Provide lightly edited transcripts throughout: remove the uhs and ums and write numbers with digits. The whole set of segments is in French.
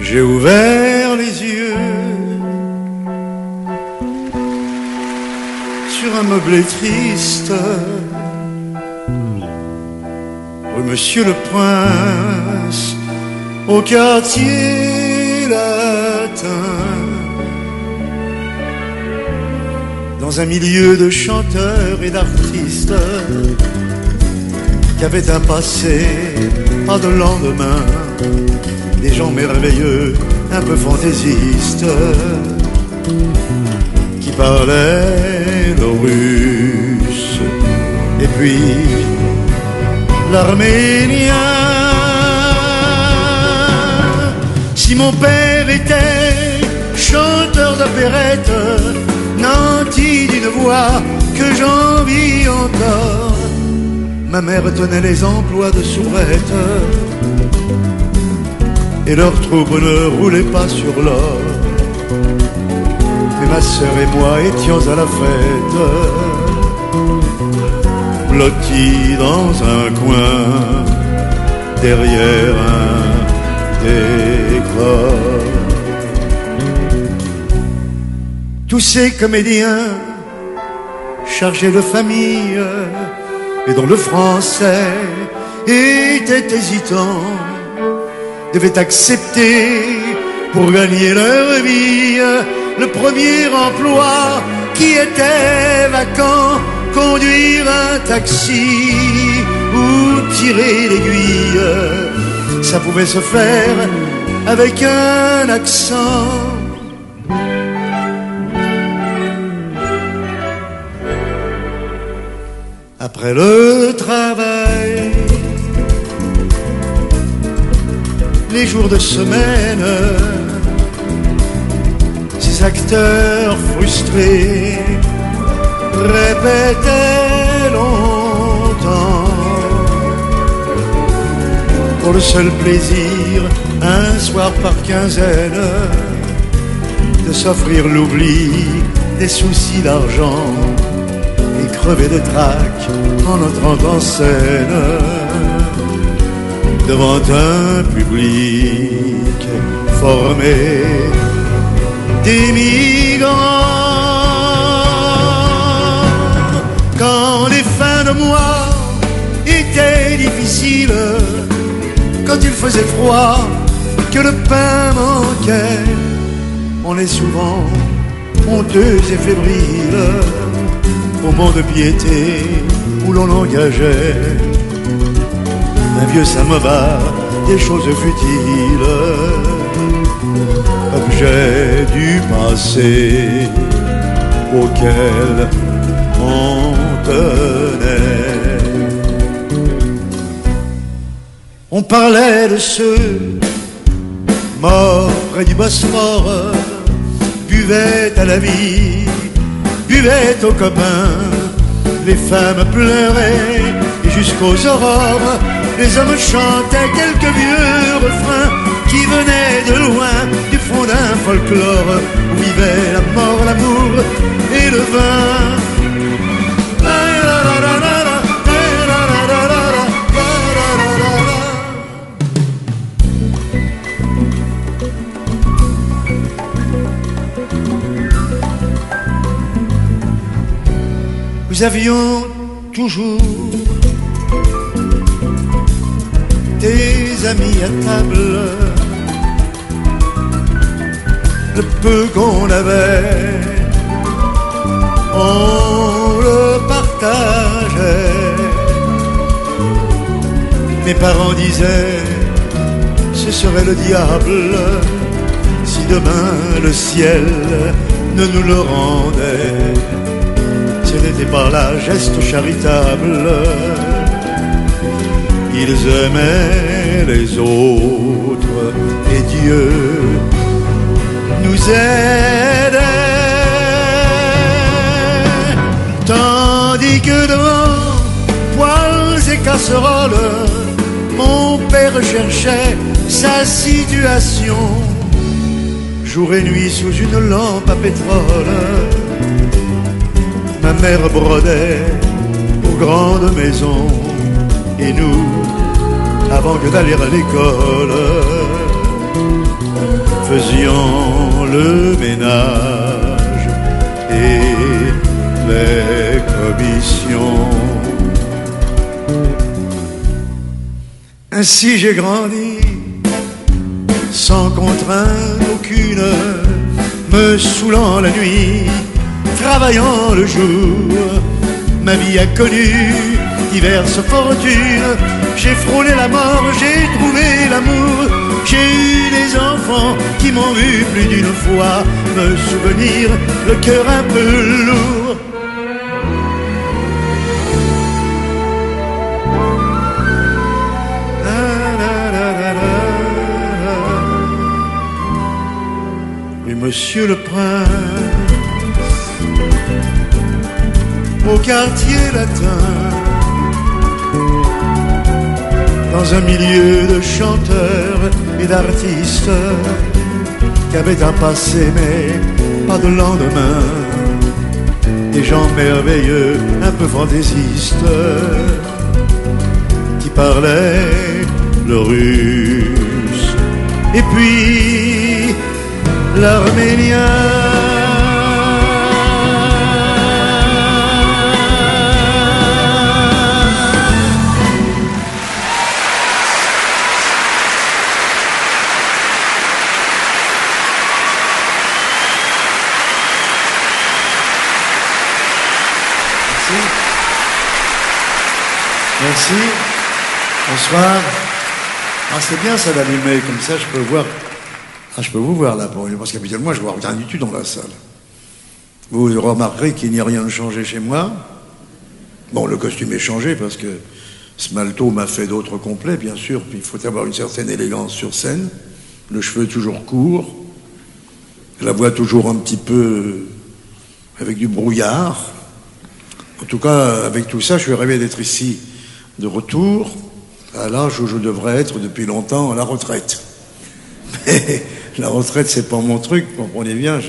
J'ai ouvert les yeux sur un meublé triste, rue Monsieur le Prince, au quartier latin, dans un milieu de chanteurs et d'artistes qui avaient un passé, pas de lendemain, des gens merveilleux, un peu fantaisistes, qui parlaient le russe et puis l'arménien. Si mon père était chanteur d'opérette, nanti d'une voix que j'envie encore, ma mère tenait les emplois de soubrette et leur troupe ne roulait pas sur l'or. Mais ma sœur et moi étions à la fête, blottis dans un coin, derrière un décor. Tous ces comédiens chargés de famille et dont le français était hésitant devaient accepter pour gagner leur vie le premier emploi qui était vacant, conduire un taxi ou tirer l'aiguille. Ça pouvait se faire avec un accent. Après le travail, les jours de semaine, ces acteurs frustrés répétaient longtemps, pour le seul plaisir, un soir par quinzaine, de s'offrir l'oubli des soucis d'argent et crever de trac en entrant en scène devant un public formé d'émigrants. Quand les fins de mois étaient difficiles, quand il faisait froid, que le pain manquait, on est souvent honteux et fébrile au monde de piété où l'on engageait un vieux samovar, des choses futiles, objet du passé auquel on tenait. On parlait de ceux morts près du Bosphore, buvaient à la vie, buvaient aux copains, les femmes pleuraient et jusqu'aux aurores, les hommes chantaient quelques vieux refrains qui venaient de loin, du fond d'un folklore où vivaient la mort, l'amour et le vin. Nous avions toujours des amis à table, le peu qu'on avait, on le partageait. Mes parents disaient, ce serait le diable si demain le ciel ne nous le rendait. Ce n'était pas là geste charitable, ils aimaient les autres et Dieu nous aidait. Tandis que devant poêles et casseroles, mon père cherchait sa situation, jour et nuit sous une lampe à pétrole. Ma mère brodait pour grande maison et nous, avant que d'aller à l'école, faisions le ménage et les commissions. Ainsi j'ai grandi, sans contrainte aucune, me saoulant la nuit, travaillant le jour. Ma vie a connu diverses fortunes, j'ai frôlé la mort, j'ai trouvé l'amour. J'ai eu des enfants qui m'ont vu plus d'une fois me souvenir le cœur un peu lourd. Oui, monsieur le prince, au quartier latin, dans un milieu de chanteurs et d'artistes qui avaient un passé mais pas de lendemain, des gens merveilleux, un peu fantaisistes, qui parlaient le russe et puis l'arménien. Merci. Bonsoir. Ah, c'est bien ça d'allumer, comme ça je peux voir. Ah, je peux vous voir là, parce qu'habituellement je vois rien du tout dans la salle. Vous remarquerez qu'il n'y a rien de changé chez moi. Bon, le costume est changé parce que Smalto m'a fait d'autres complets, bien sûr, puis il faut avoir une certaine élégance sur scène. Le cheveu toujours court, la voix toujours un petit peu avec du brouillard. En tout cas, avec tout ça, je suis rêvé d'être ici de retour à l'âge où je devrais être depuis longtemps à la retraite. Mais la retraite, c'est pas mon truc, comprenez bien.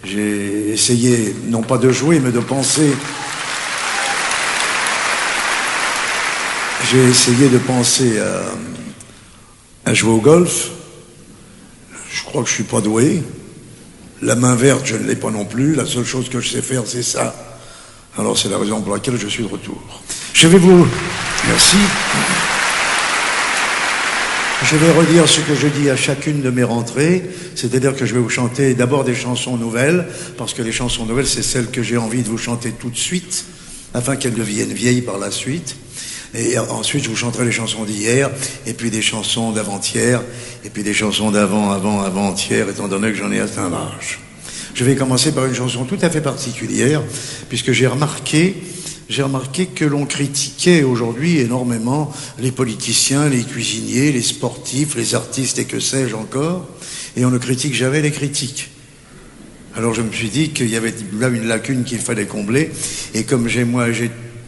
J'ai essayé, non pas de jouer, mais de penser. J'ai essayé de penser à jouer au golf. Je crois que je suis pas doué. La main verte, je ne l'ai pas non plus. La seule chose que je sais faire, c'est ça. Alors c'est la raison pour laquelle je suis de retour. Je vais vous... Merci. Je vais redire ce que je dis à chacune de mes rentrées, c'est-à-dire que je vais vous chanter d'abord des chansons nouvelles, parce que les chansons nouvelles, c'est celles que j'ai envie de vous chanter tout de suite, afin qu'elles deviennent vieilles par la suite. Et ensuite, je vous chanterai les chansons d'hier, et puis des chansons d'avant-hier, et puis des chansons avant-hier, étant donné que j'en ai atteint l'âge. Je vais commencer par une chanson tout à fait particulière, puisque j'ai remarqué que l'on critiquait aujourd'hui énormément les politiciens, les cuisiniers, les sportifs, les artistes et que sais-je encore, et on ne critique jamais les critiques. Alors je me suis dit qu'il y avait là une lacune qu'il fallait combler, et comme j'ai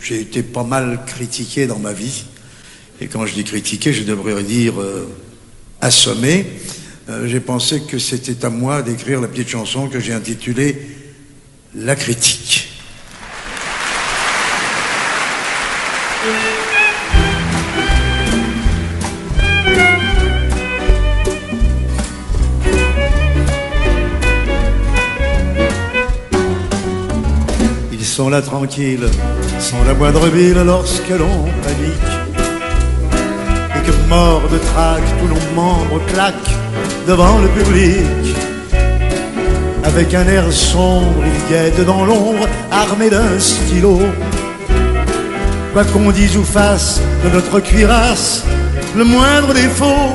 été pas mal critiqué dans ma vie, et quand je dis critiqué, je devrais dire assommé, j'ai pensé que c'était à moi d'écrire la petite chanson que j'ai intitulée « La critique ». Ils sont là tranquilles, sans la moindre bile lorsque l'on panique, et que mort de trac, tous nos membres claquent devant le public. Avec un air sombre, ils guettent dans l'ombre, armés d'un stylo. Quoi qu'on dise ou fasse de notre cuirasse, le moindre défaut,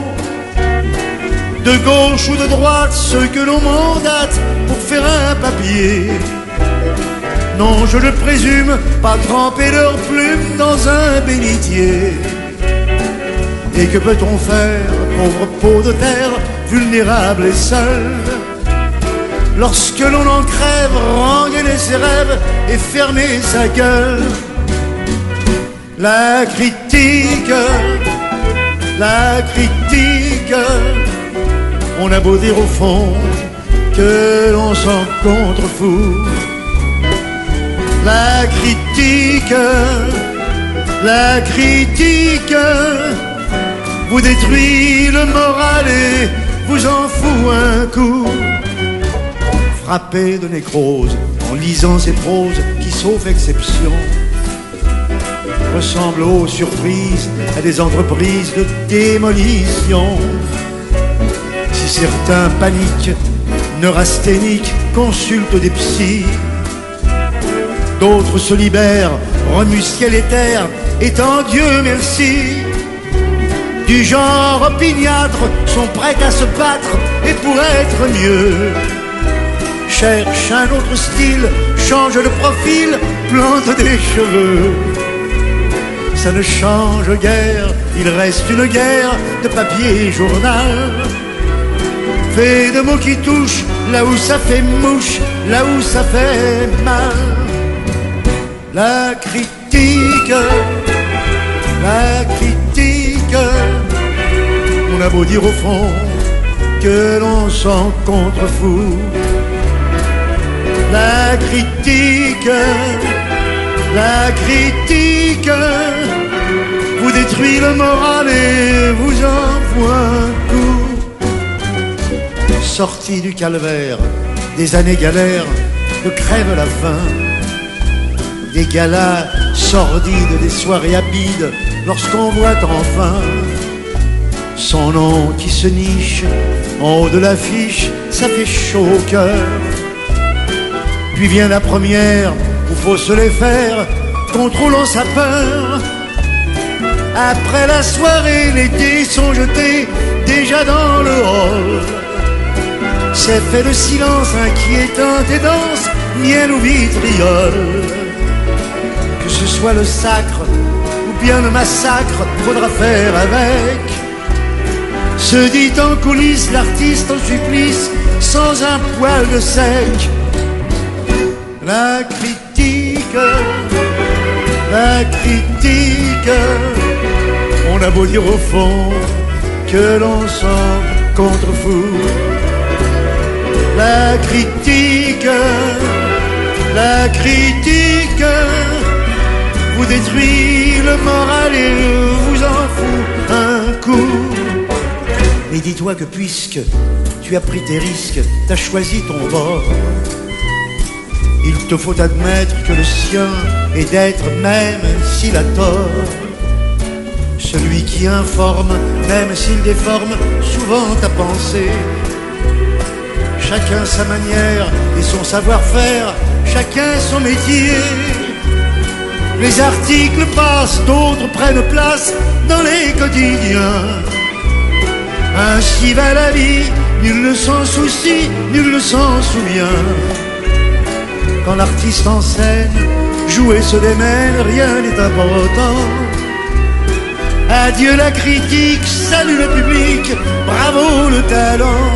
de gauche ou de droite, ceux que l'on mandate pour faire un papier, non, je le présume, pas tremper leurs plumes dans un bénitier. Et que peut-on faire, pauvre peau de terre, vulnérable et seule, lorsque l'on en crève, rengainer ses rêves et fermer sa gueule? La critique, on a beau dire au fond que l'on s'en contrefou. La critique vous détruit le moral et vous en fout un coup. Frappé de nécrose en lisant ces proses qui, sauf exception, ressemblent aux surprises à des entreprises de démolition. Si certains paniquent, neurasthéniques, consultent des psys, d'autres se libèrent, remuent ciel et terre, étant Dieu merci. Du genre opiniâtre, sont prêts à se battre et pour être mieux cherche un autre style, change de profil, plante des cheveux. Ça ne change guère, il reste une guerre de papier et journal, fait de mots qui touchent, là où ça fait mouche, là où ça fait mal. La critique, on a beau dire au fond que l'on s'en contrefou. La critique vous détruit le moral et vous envoie un coup. Sorti du calvaire, des années galères, de crève la faim, des galas sordides, des soirées abides, lorsqu'on voit enfin son nom qui se niche en haut de l'affiche, ça fait chaud au cœur. Puis vient la première où faut se les faire, contrôlant sa peur. Après la soirée, les dés sont jetés déjà dans le hall. C'est fait de silence inquiétant et dense, miel ou vitriol. Que ce soit le sacre ou bien le massacre, faudra faire avec. Se dit en coulisses l'artiste en supplice, sans un poil de sec. La critique, on a beau dire au fond que l'on s'en contrefout. La critique vous détruit le moral et vous en fout un coup. Mais dis-toi que puisque tu as pris tes risques, t'as choisi ton bord, il te faut admettre que le sien est d'être, même s'il a tort, celui qui informe, même s'il déforme souvent ta pensée. Chacun sa manière et son savoir-faire, chacun son métier. Les articles passent, d'autres prennent place dans les quotidiens. Ainsi va la vie, nul ne s'en soucie, nul ne s'en souvient. Quand l'artiste en scène joue et se démène, rien n'est important. Adieu la critique, salut le public, bravo le talent.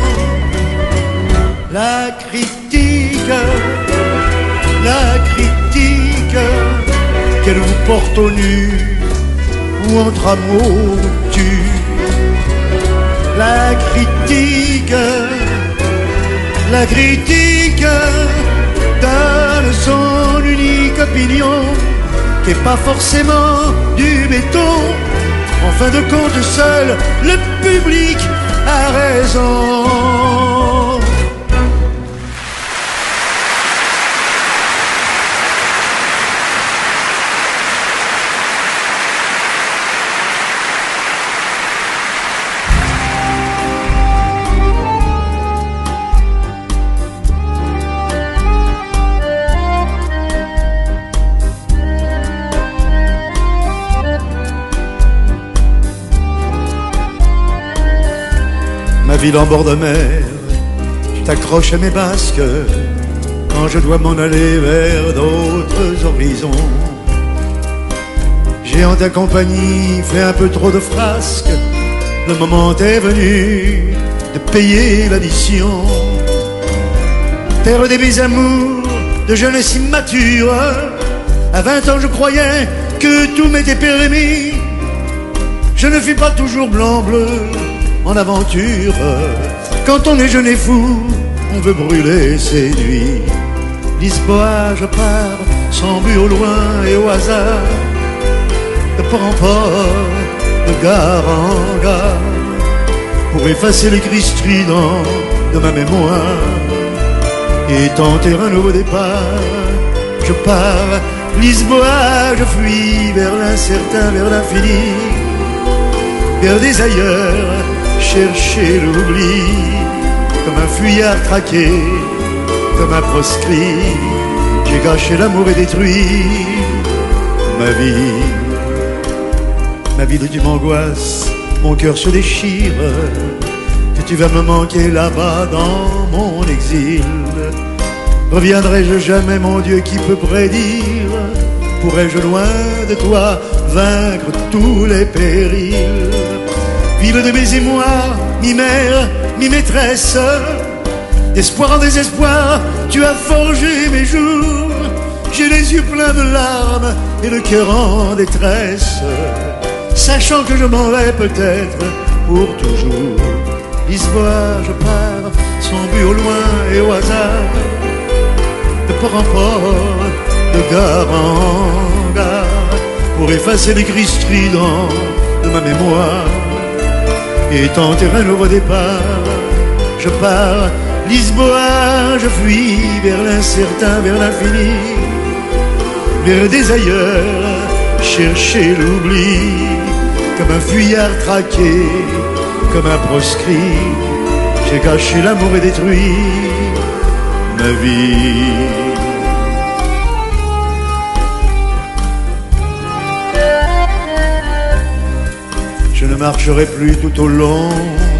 La critique, qu'elle vous porte au nu ou entre amour tue. La critique donne son unique opinion, qui n'est pas forcément du béton. En fin de compte, seul le public a raison. Ma ville en bord de mer, je t'accroche à mes basques quand je dois m'en aller vers d'autres horizons. J'ai en ta compagnie fait un peu trop de frasques, le moment est venu de payer l'addition. Terre des mes amours, de jeunesse immature, à 20 ans je croyais que tout m'était permis. Je ne fus pas toujours blanc-bleu en aventure. Quand on est jeune et fou, on veut brûler ses nuits. Lisboa, je pars, sans but au loin et au hasard, de port en port, de gare en gare. pour effacer les cris stridents de ma mémoire et tenter un nouveau départ. Je pars, Lisboa, je fuis vers l'incertain, vers l'infini, vers des ailleurs, chercher l'oubli, comme un fuyard traqué, comme un proscrit. J'ai gâché l'amour et détruit ma vie. Ma vie de tu m'angoisses, mon cœur se déchire, que tu vas me manquer là-bas dans mon exil. Reviendrai-je jamais, mon Dieu, qui peut prédire? Pourrais-je loin de toi vaincre tous les périls? Ville de mes émois, mi-mère, mi-maîtresse, d'espoir en désespoir, tu as forgé mes jours. J'ai les yeux pleins de larmes et le cœur en détresse, sachant que je m'en vais peut-être pour toujours. Lisboa, je pars, sans but au loin et au hasard, de port en port, de gare en gare, pour effacer les cris stridents de ma mémoire et tenter un nouveau départ. Je pars, Lisboa, je fuis vers l'incertain, vers l'infini, vers des ailleurs, chercher l'oubli, comme un fuyard traqué, comme un proscrit. J'ai gâché l'amour et détruit ma vie. Je ne marcherai plus tout au long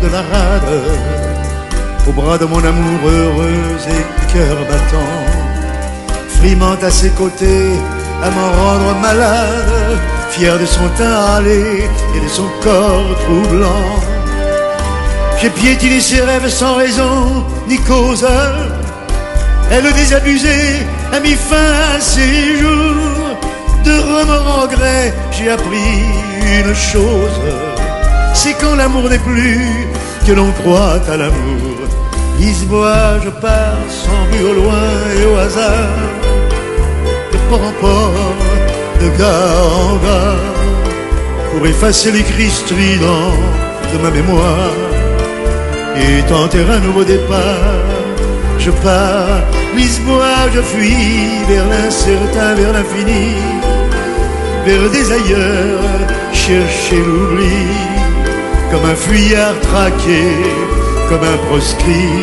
de la rade, au bras de mon amour heureux et cœur battant, frimant à ses côtés à m'en rendre malade, fier de son teint hâlé et de son corps troublant. J'ai piétiné ses rêves sans raison ni cause, elle désabusée a mis fin à ses jours. De remords en gré, j'ai appris une chose, c'est quand l'amour n'est plus que l'on croit à l'amour. Lisboa, je pars sans but au loin et au hasard, de port en port, de gare en gare, pour effacer les cris stridents de ma mémoire et tenter un nouveau départ. Je pars, Lisboa, je fuis vers l'incertain, vers l'infini, vers des ailleurs, chercher l'oubli, comme un fuyard traqué, comme un proscrit.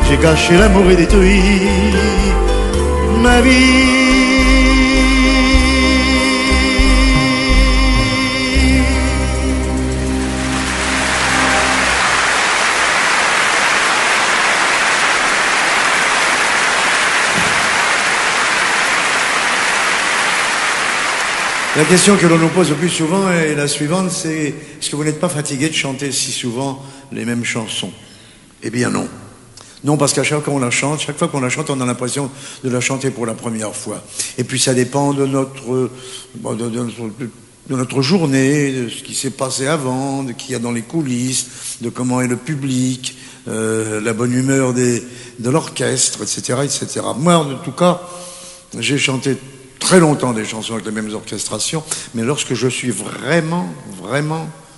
J'ai gâché l'amour et détruit ma vie. La question que l'on nous pose le plus souvent est la suivante, c'est « Est-ce que vous n'êtes pas fatigué de chanter si souvent les mêmes chansons ?» Eh bien non. Non, parce qu'à chaque fois qu'on la chante, on a l'impression de la chanter pour la première fois. Et puis ça dépend de notre journée, de ce qui s'est passé avant, de qui y a dans les coulisses, de comment est le public, la bonne humeur de l'orchestre, etc., etc. Moi, en tout cas, j'ai chanté très longtemps des chansons avec les mêmes orchestrations, mais lorsque je suis vraiment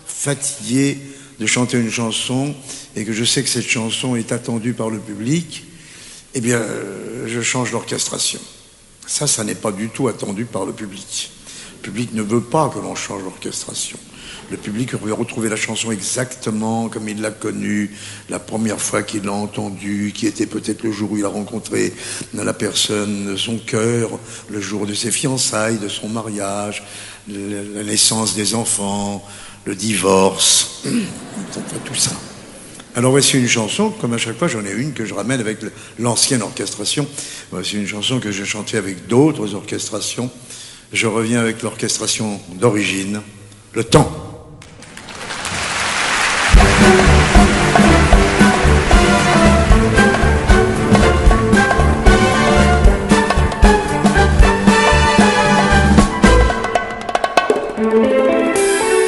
fatigué de chanter une chanson et que je sais que cette chanson est attendue par le public, eh bien, je change l'orchestration. Ça n'est pas du tout attendu par le public. Le public ne veut pas que l'on change l'orchestration. Le public veut retrouver la chanson exactement comme il l'a connue la première fois qu'il l'a entendue, qui était peut-être le jour où il a rencontré la personne de son cœur, le jour de ses fiançailles, de son mariage, la naissance des enfants, le divorce, tout ça. Alors voici une chanson, comme à chaque fois j'en ai une que je ramène avec l'ancienne orchestration. Voici une chanson que j'ai chantée avec d'autres orchestrations. Je reviens avec l'orchestration d'origine, Le Temps.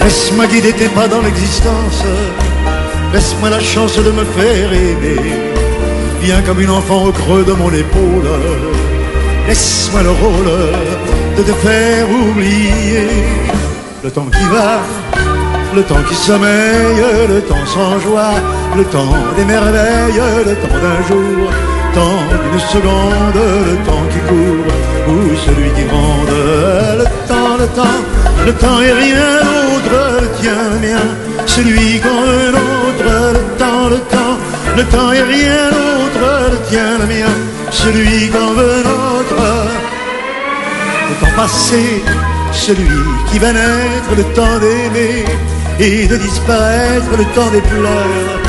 Laisse-moi guider tes pas dans l'existence, laisse-moi la chance de me faire aimer. Viens comme une enfant au creux de mon épaule, laisse-moi le rôle de te faire oublier le temps qui va le temps qui sommeille, le temps sans joie, le temps des merveilles, le temps d'un jour, temps d'une seconde, le temps qui court, ou celui qui gronde. Le temps est rien d'autre, le tien, le mien, celui qu'on veut l'autre. Le temps est rien d'autre, le tien, le mien, celui qu'on veut l'autre. Le temps passé, celui qui va naître, le temps d'aimer et de disparaître, le temps des pleurs,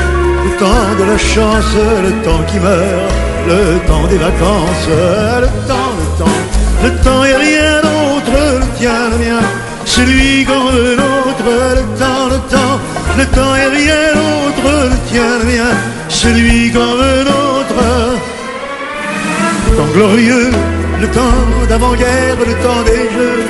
le temps de la chance, le temps qui meurt, le temps des vacances. Le temps est rien d'autre, le tien, le mien, celui qu'on veut l'autre. Le temps est rien d'autre, le tien, le mien, celui qu'on veut l'autre. Le temps glorieux, le temps d'avant-guerre, le temps des jeux,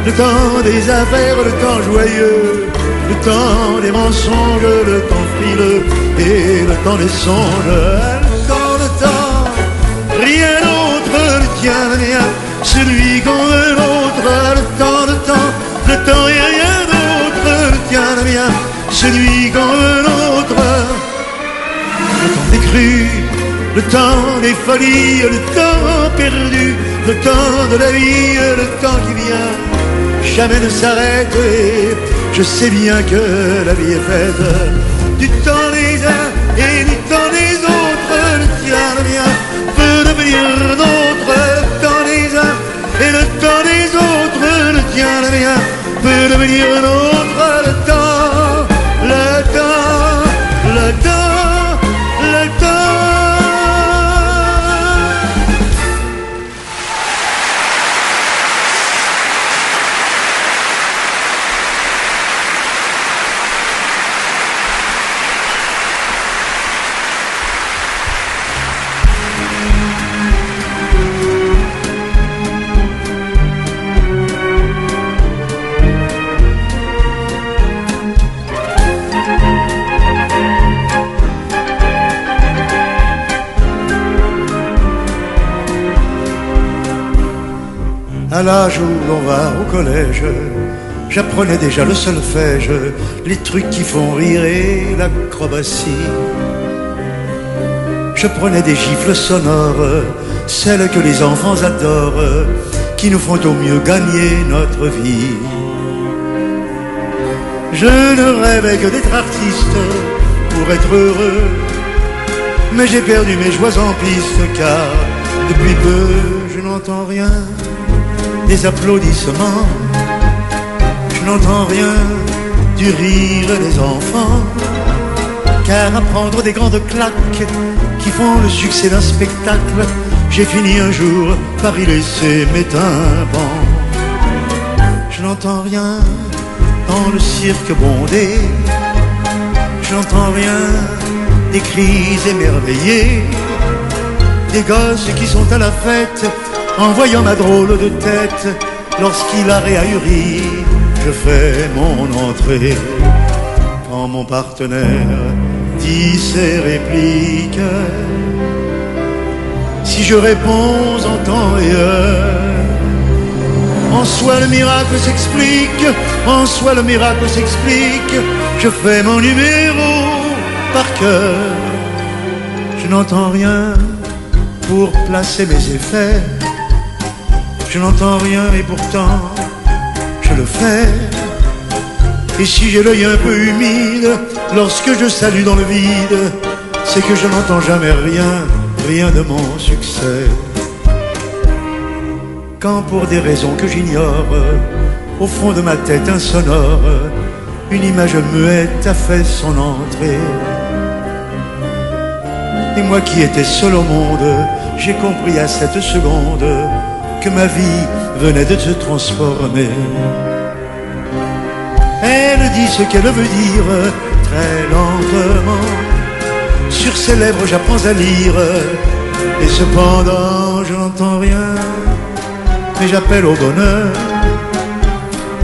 le temps des affaires, le temps joyeux, le temps des mensonges, le temps frileux et le temps des songes. Le temps, rien d'autre, le tien, le mien, celui qu'on veut l'autre. Le temps et rien d'autre, le tien, le mien, celui qu'on veut l'autre. Le temps des crues, le temps des folies, le temps perdu, le temps de la vie, le temps qui vient, jamais ne s'arrête. Et je sais bien que la vie est faite du temps des uns et du temps des autres. Le tien, le mien, peut devenir nôtre. Le temps des uns et le temps des autres. Le tien, le mien, peut devenir nôtre. Le temps, le temps, le temps, le temps. À l'âge où l'on va au collège, j'apprenais déjà le solfège, les trucs qui font rire et l'acrobatie. Je prenais des gifles sonores, celles que les enfants adorent, qui nous font au mieux gagner notre vie. Je ne rêvais que d'être artiste pour être heureux, mais j'ai perdu mes joies en piste, car depuis peu je n'entends rien des applaudissements, je n'entends rien du rire des enfants, car à prendre des grandes claques qui font le succès d'un spectacle, j'ai fini un jour par y laisser mes tympans. Je n'entends rien dans le cirque bondé, je n'entends rien des cris émerveillés, des gosses qui sont à la fête en voyant ma drôle de tête. Lorsqu'il a réahuri, je fais mon entrée. Quand mon partenaire dit ses répliques, si je réponds en temps et heure, en soi le miracle s'explique, en soi le miracle s'explique. Je fais mon numéro par cœur, je n'entends rien pour placer mes effets, je n'entends rien et pourtant je le fais. Et si j'ai l'œil un peu humide lorsque je salue dans le vide, c'est que je n'entends jamais rien, rien de mon succès. Quand pour des raisons que j'ignore, au fond de ma tête insonore, une image muette a fait son entrée. Et moi qui étais seul au monde, j'ai compris à cette seconde que ma vie venait de se transformer. Elle dit ce qu'elle veut dire très lentement, sur ses lèvres j'apprends à lire, et cependant je n'entends rien, mais j'appelle au bonheur.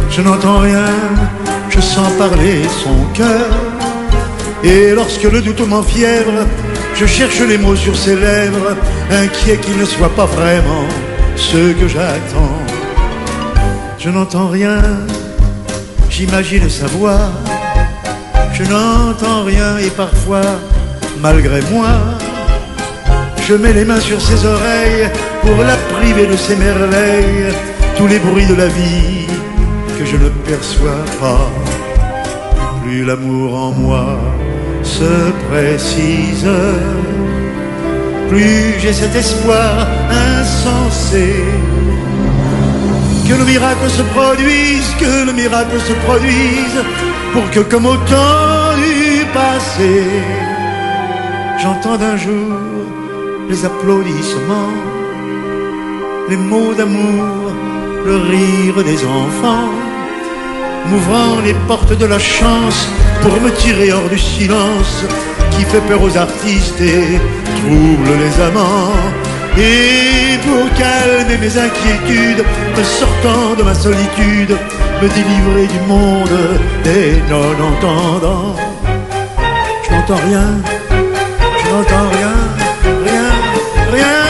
Je n'entends rien, je sens parler son cœur, et lorsque le doute m'enfièvre, je cherche les mots sur ses lèvres, inquiet qu'il ne soit pas vraiment ce que j'attends. Je n'entends rien, j'imagine sa voix je n'entends rien et parfois, malgré moi, je mets les mains sur ses oreilles pour la priver de ses merveilles, tous les bruits de la vie que je ne perçois pas. Plus l'amour en moi se précise, plus j'ai cet espoir insensé que le miracle se produise, que le miracle se produise, pour que comme au temps du passé, j'entende un jour les applaudissements, les mots d'amour, le rire des enfants, m'ouvrant les portes de la chance pour me tirer hors du silence qui fait peur aux artistes et trouble les amants. Et pour calmer mes inquiétudes, me sortant de ma solitude, me délivrer du monde des non-entendants. Je n'entends rien, je n'entends rien, rien, rien.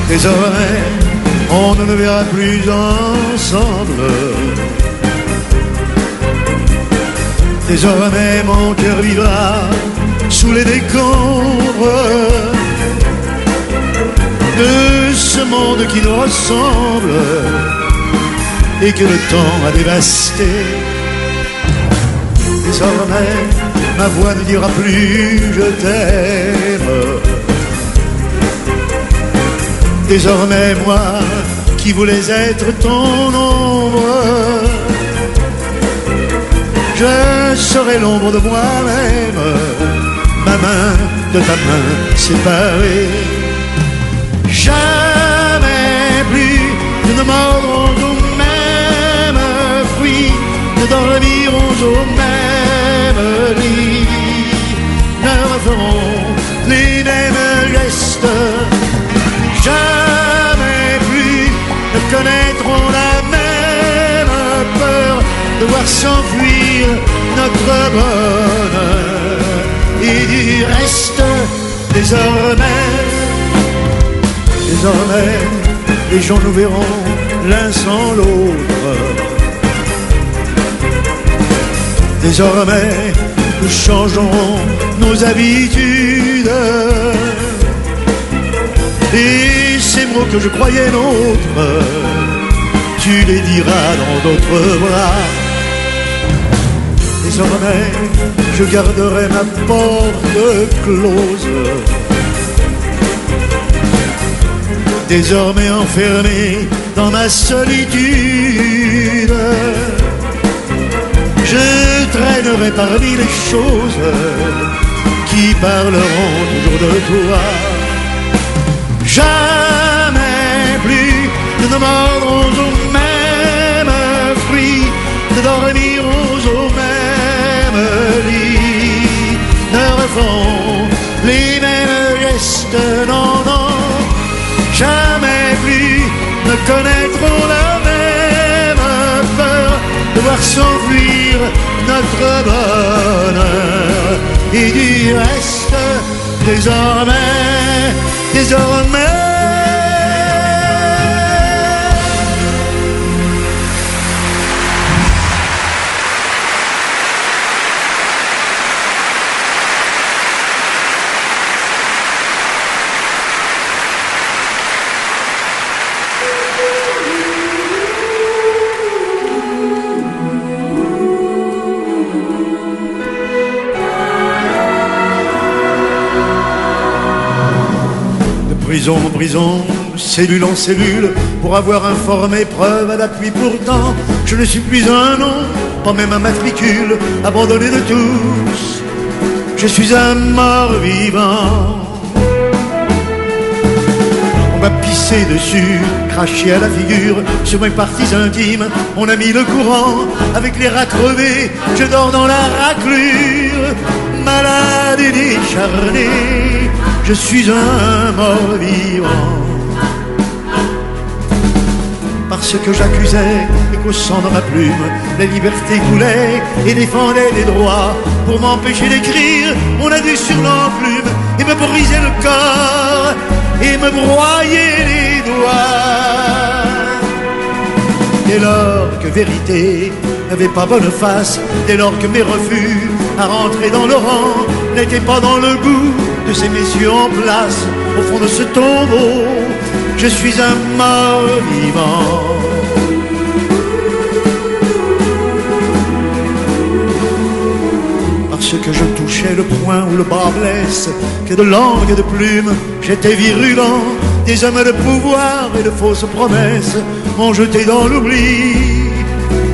Désormais, on ne me verra plus ensemble. Désormais, mon cœur vivra sous les décombres de ce monde qui nous ressemble et que le temps a dévasté. Désormais, ma voix ne dira plus je t'aime. Désormais, moi qui voulais être ton ombre, je serai l'ombre de moi-même, ma main de ta main séparée. Jamais plus nous ne mordrons au même fruit, ne dormirons au même lit, ne referons les mêmes gestes. Jamais plus ne connaîtrons la même peur de voir s'enfuir notre bonheur. Et du reste, désormais, les gens nous verront l'un sans l'autre. Désormais, nous changerons nos habitudes. Et ces mots que je croyais nôtres, tu les diras dans d'autres bras. Désormais, je garderai ma porte close. Désormais enfermé dans ma solitude, je traînerai parmi les choses qui parleront toujours de toi. Jamais plus nous ne mordrons au même fruit, ne dormirons au même lit, ne referons les mêmes gestes, non, non. Jamais plus ne connaîtrons la même peur de voir s'enfuir notre bonheur. Et du reste, désormais, prison en prison, cellule en cellule, pour avoir informé, preuve à l'appui. Pourtant, je ne suis plus un nom, pas même un matricule, abandonné de tous. Je suis un mort vivant. On m'a pissé dessus, craché à la figure, sur mes parties intimes. On a mis le courant avec les rats crevés. Je dors dans la raclure, malade et décharné. Je suis un mort vivant. parce que j'accusais et qu'au sang de ma plume, la liberté coulait et défendait les droits. Pour m'empêcher d'écrire, on a dû sur l'enclume et me briser le corps et me broyer les doigts. Dès lors que vérité n'avait pas bonne face, dès lors que mes refus à rentrer dans le rang n'étaient pas dans le goût de ces messieurs en place, au fond de ce tombeau, je suis un mort vivant. Parce que je touchais le point où le bas blesse, que de langue et de plume j'étais virulent. Des hommes de pouvoir et de fausses promesses m'ont jeté dans l'oubli.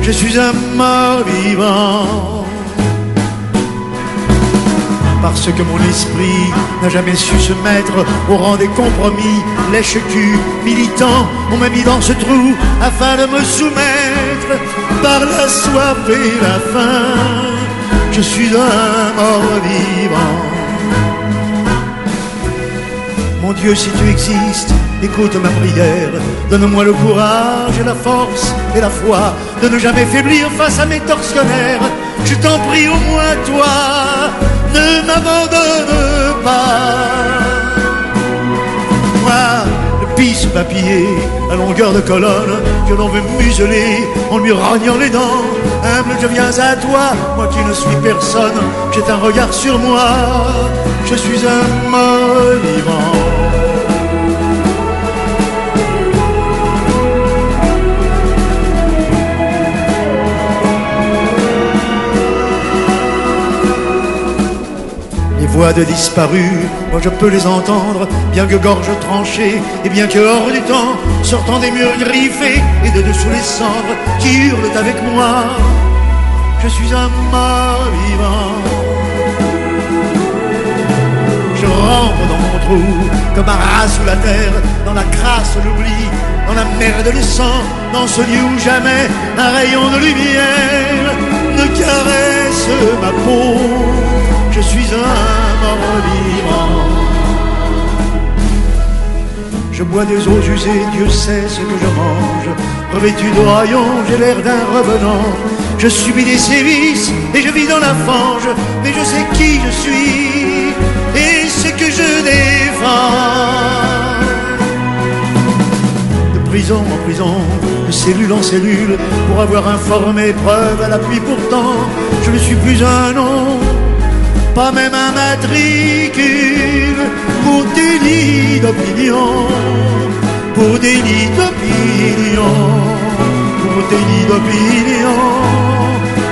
Je suis un mort vivant. Parce que mon esprit n'a jamais su se mettre au rang des compromis. Lèche-cul, militant, on m'a mis dans ce trou afin de me soumettre par la soif et la faim. Je suis un mort vivant. Mon Dieu, si tu existes, écoute ma prière. Donne-moi le courage et la force et la foi de ne jamais faiblir face à mes tortionnaires. Je t'en prie, au moins toi, ne m'abandonne pas. Moi, le pisse-papier à longueur de colonne que l'on veut museler en lui rognant les dents. Humble, je viens à toi, moi qui ne suis personne. Jette un regard sur moi, je suis un mort vivant. Voix de disparus, moi je peux les entendre, bien que gorge tranchée et bien que hors du temps, sortant des murs griffés et de dessous les cendres qui hurlent avec moi. Je suis un mort vivant. Je rampe dans mon trou comme un rat sous la terre, dans la crasse, l'oubli, dans la merde du sang, dans ce lieu où jamais un rayon de lumière ne caresse ma peau. Je suis un mort vivant. Je bois des eaux usées, Dieu sait ce que je mange. Revêtu de rayons, j'ai l'air d'un revenant. Je subis des sévices et je vis dans la fange, mais je sais qui je suis et ce que je défends. De prison en prison, de cellule en cellule, pour avoir informé, preuve à l'appui pourtant, je ne suis plus un nom, pas même un matricule, pour délit d'opinion, pour délit d'opinion, pour délit d'opinion,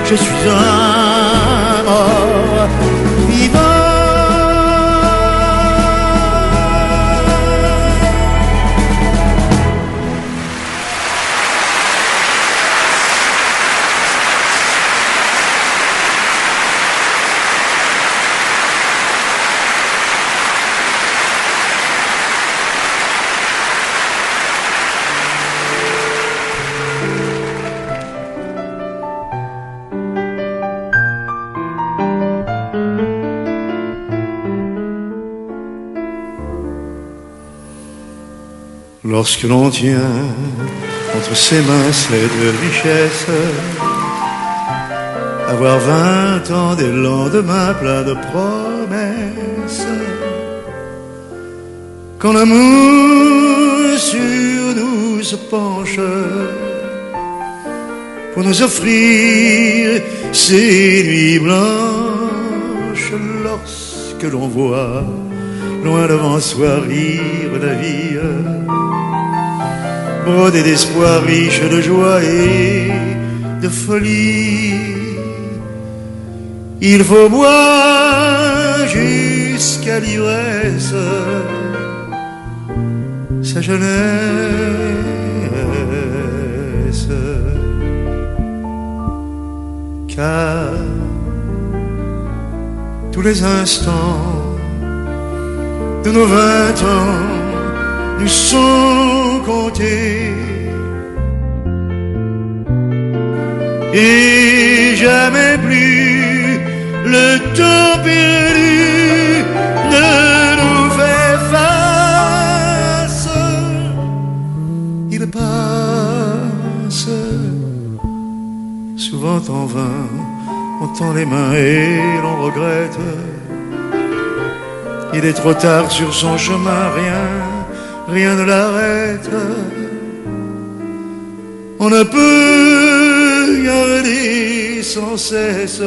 je suis un mort vivant. Lorsque l'on tient entre ses mains cette richesse, avoir 20 ans des lendemains pleins de promesses, quand l'amour sur nous se penche pour nous offrir ces nuits blanches, lorsque l'on voit loin devant soi rire la vie, brodé d'espoir, riche de joie et de folie. Il faut boire jusqu'à l'ivresse sa jeunesse, car tous les instants de nos 20 ans nous sont comptés, et jamais plus le temps perdu ne nous fait face. Il passe souvent en vain, on tend les mains et l'on regrette. Il est trop tard sur son chemin, rien ne l'arrête. On ne peut garder sans cesse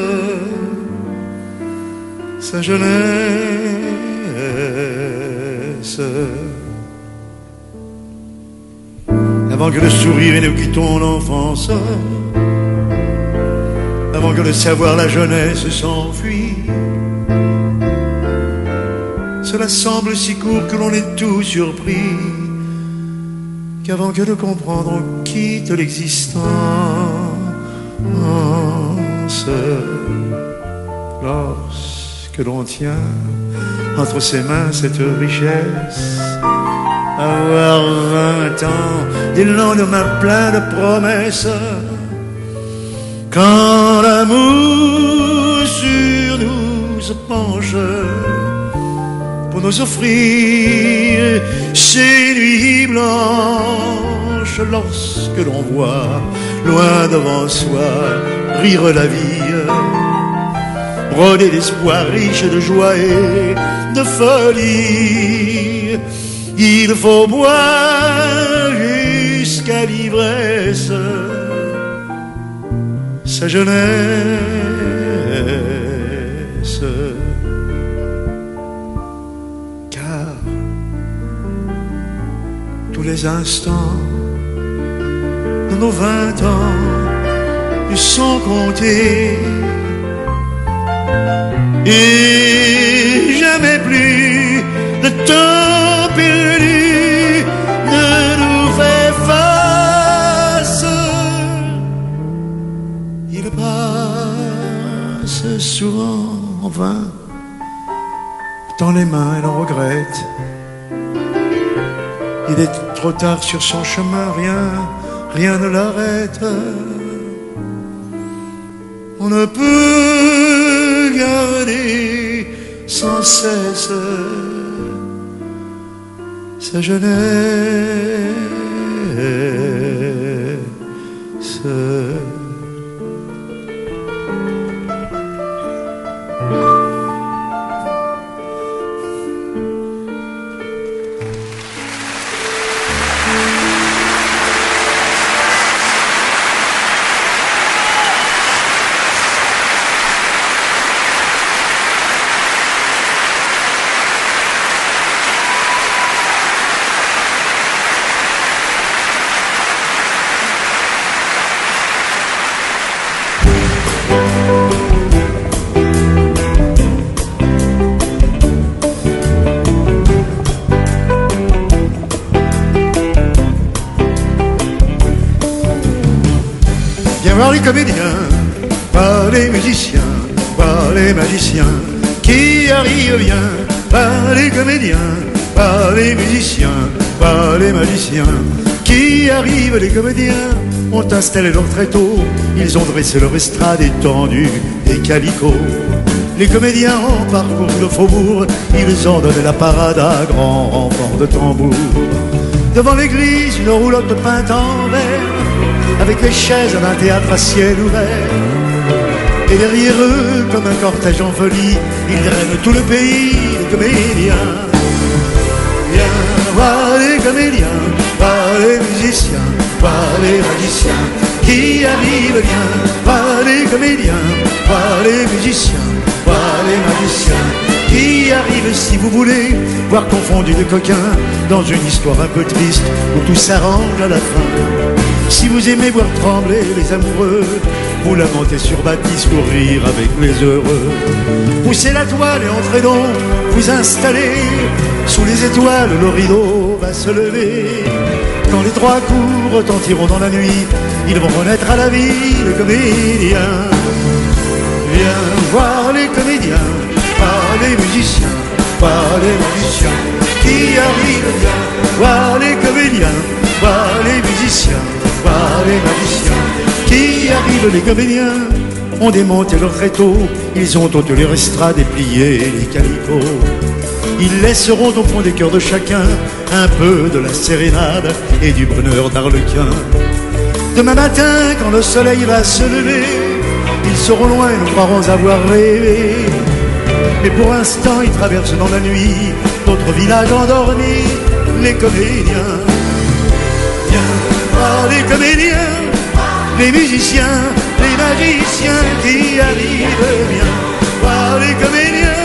sa jeunesse. Avant que le sourire et nous quittons l'enfance, avant que le savoir, la jeunesse s'enfuit. Cela semble si court que l'on est tout surpris, qu'avant que de comprendre on quitte l'existence. Lorsque l'on tient entre ses mains cette richesse, avoir 20 ans, des lendemains pleins de promesses, quand l'amour sur nous se penche pour nous offrir ces nuits blanches, lorsque l'on voit loin devant soi rire la vie, broder d'espoir riche de joie et de folie, il faut boire jusqu'à l'ivresse sa jeunesse. Car tous les instants de nos 20 ans nous sont comptés, et jamais plus le temps perdu ne nous fait face. Il passe souvent en vain dans les mains et l'on regrette. Il est trop tard sur son chemin, rien ne l'arrête. On ne peut garder sans cesse sa jeunesse. Voir les comédiens, par les musiciens, par les magiciens qui arrivent bien, par les comédiens, par les musiciens, par les magiciens qui arrivent. Les comédiens ont installé leur tréteau, ils ont dressé leur estrade étendue des calicots. Les comédiens ont parcouru le faubourg, ils ont donné la parade à grands renforts de tambour. Devant l'église, une roulotte peinte en vert, avec les chaises d'un théâtre à ciel ouvert. Et derrière eux, comme un cortège en folie, ils drainent tout le pays, les comédiens. Viens voir les comédiens, voir les musiciens, voir les magiciens qui arrivent bien. Voir les comédiens, voir les musiciens, voir les magiciens qui arrivent. Si vous voulez voir confondus de coquins dans une histoire un peu triste où tout s'arrange à la fin. Si vous aimez voir trembler les amoureux, vous lamentez sur Baptiste pour rire avec les heureux. Poussez la toile et entrez donc, vous installez. Sous les étoiles, le rideau va se lever. Quand les trois coups retentiront dans la nuit, ils vont renaître à la vie, les comédiens. Viens voir les comédiens, voir les musiciens, voir les magiciens qui arrivent bien. Voir les comédiens, voir les musiciens, voir les magiciens qui arrivent. Les comédiens ont démonté leur tréteau, ils ont ôté leur estrade et plié les calicots. Ils laisseront au fond des cœurs de chacun un peu de la sérénade et du bonheur d'Arlequin. Demain matin, quand le soleil va se lever, ils seront loin, nous croirons avoir rêvé. Mais pour l'instant, ils traversent dans la nuit notre village endormi, les comédiens. Viens voir les comédiens, les musiciens, les magiciens qui arrivent. Viens voir les comédiens,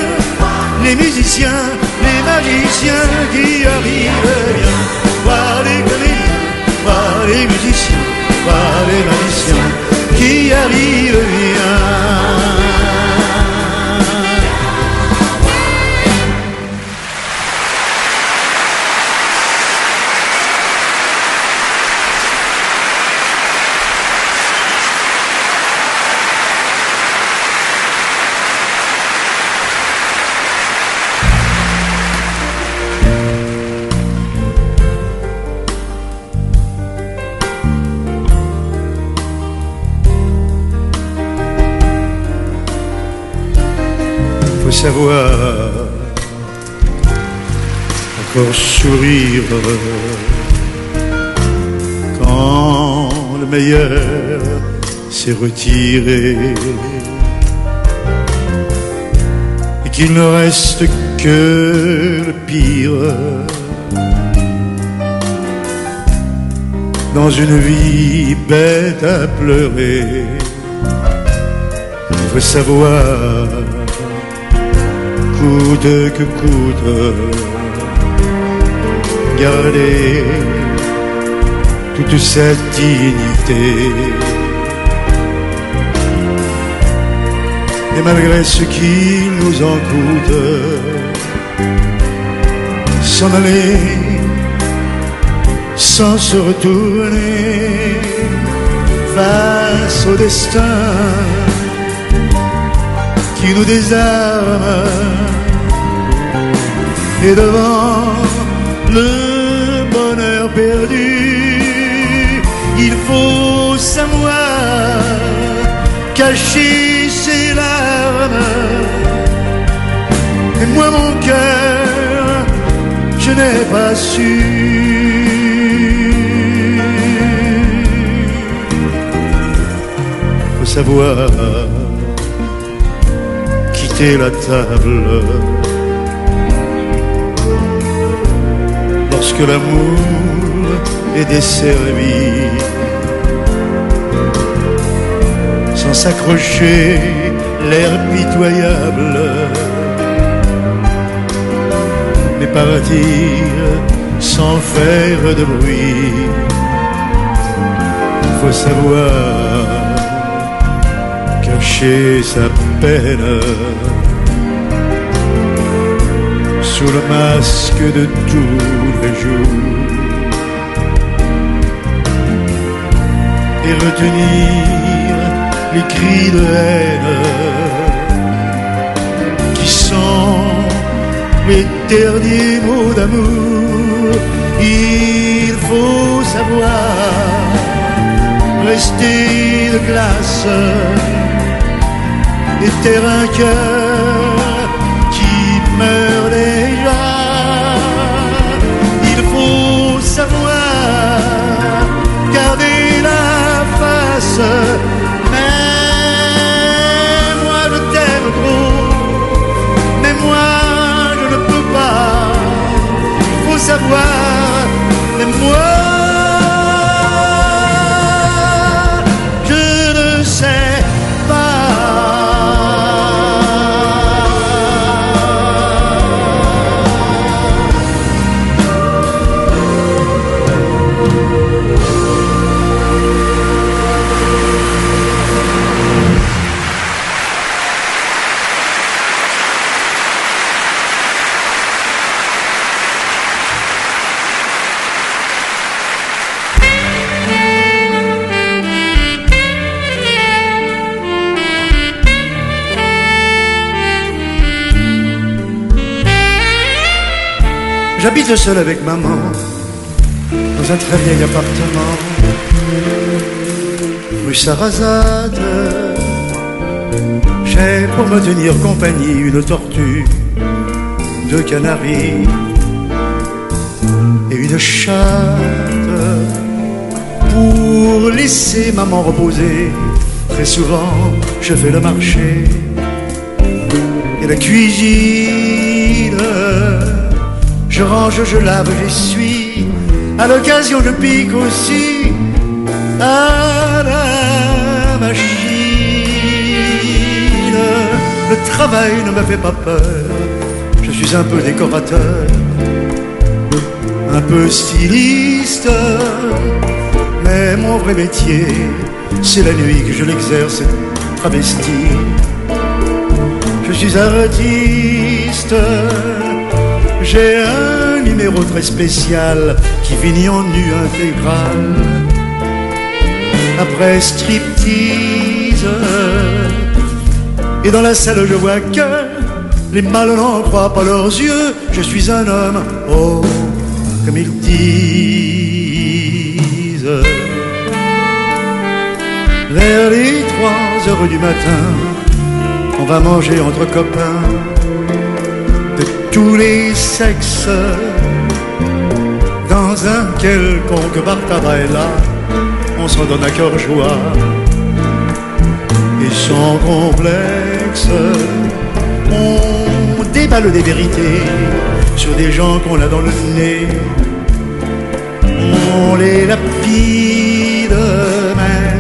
les musiciens, les magiciens qui arrivent. Viens voir les comédiens, voir les musiciens, voir les magiciens qui arrivent. Viens. Savoir encore sourire quand le meilleur s'est retiré et qu'il ne reste que le pire dans une vie bête à pleurer. Il faut savoir coûte que coûte, garder toute cette dignité. Et malgré ce qui nous en coûte, s'en aller sans se retourner face au destin qui nous désarme. Et devant le bonheur perdu, il faut savoir cacher ses larmes. Et moi mon cœur, je n'ai pas su. Faut savoir quitter la table lorsque l'amour est desservi, sans s'accrocher l'air pitoyable, mais partir sans faire de bruit. Faut savoir cacher sa peine sous le masque de tous les jours et retenir les cris de haine qui sont les derniers mots d'amour. Il faut savoir rester de glace et taire un cœur qui meurt déjà. Il faut savoir garder la face, mais moi je t'aime trop, mais moi je ne peux pas. Il faut savoir, mais moi je ne sais pas. J'habite seul avec maman dans un très vieil appartement rue Sarrazade. J'ai pour me tenir compagnie une tortue, deux canaris et une chatte pour laisser maman reposer. Très souvent, je fais le marché et la cuisine. Je range, je lave, j'essuie. À l'occasion, je pique aussi à la machine. Le travail ne me fait pas peur. Je suis un peu décorateur, un peu styliste, mais mon vrai métier, c'est la nuit que je l'exerce travesti. Je suis artiste, j'ai un numéro très spécial qui finit en nu intégral. Après striptease, et dans la salle je vois que les mâles n'en croient pas leurs yeux. Je suis un homme, oh, comme ils disent. Vers les 3 heures du matin, on va manger entre copains de tous les sexes dans un quelconque bar tabac. Et là, on s'en donne à cœur joie et sans complexe. On déballe des vérités sur des gens qu'on a dans le nez. On les lapide, mais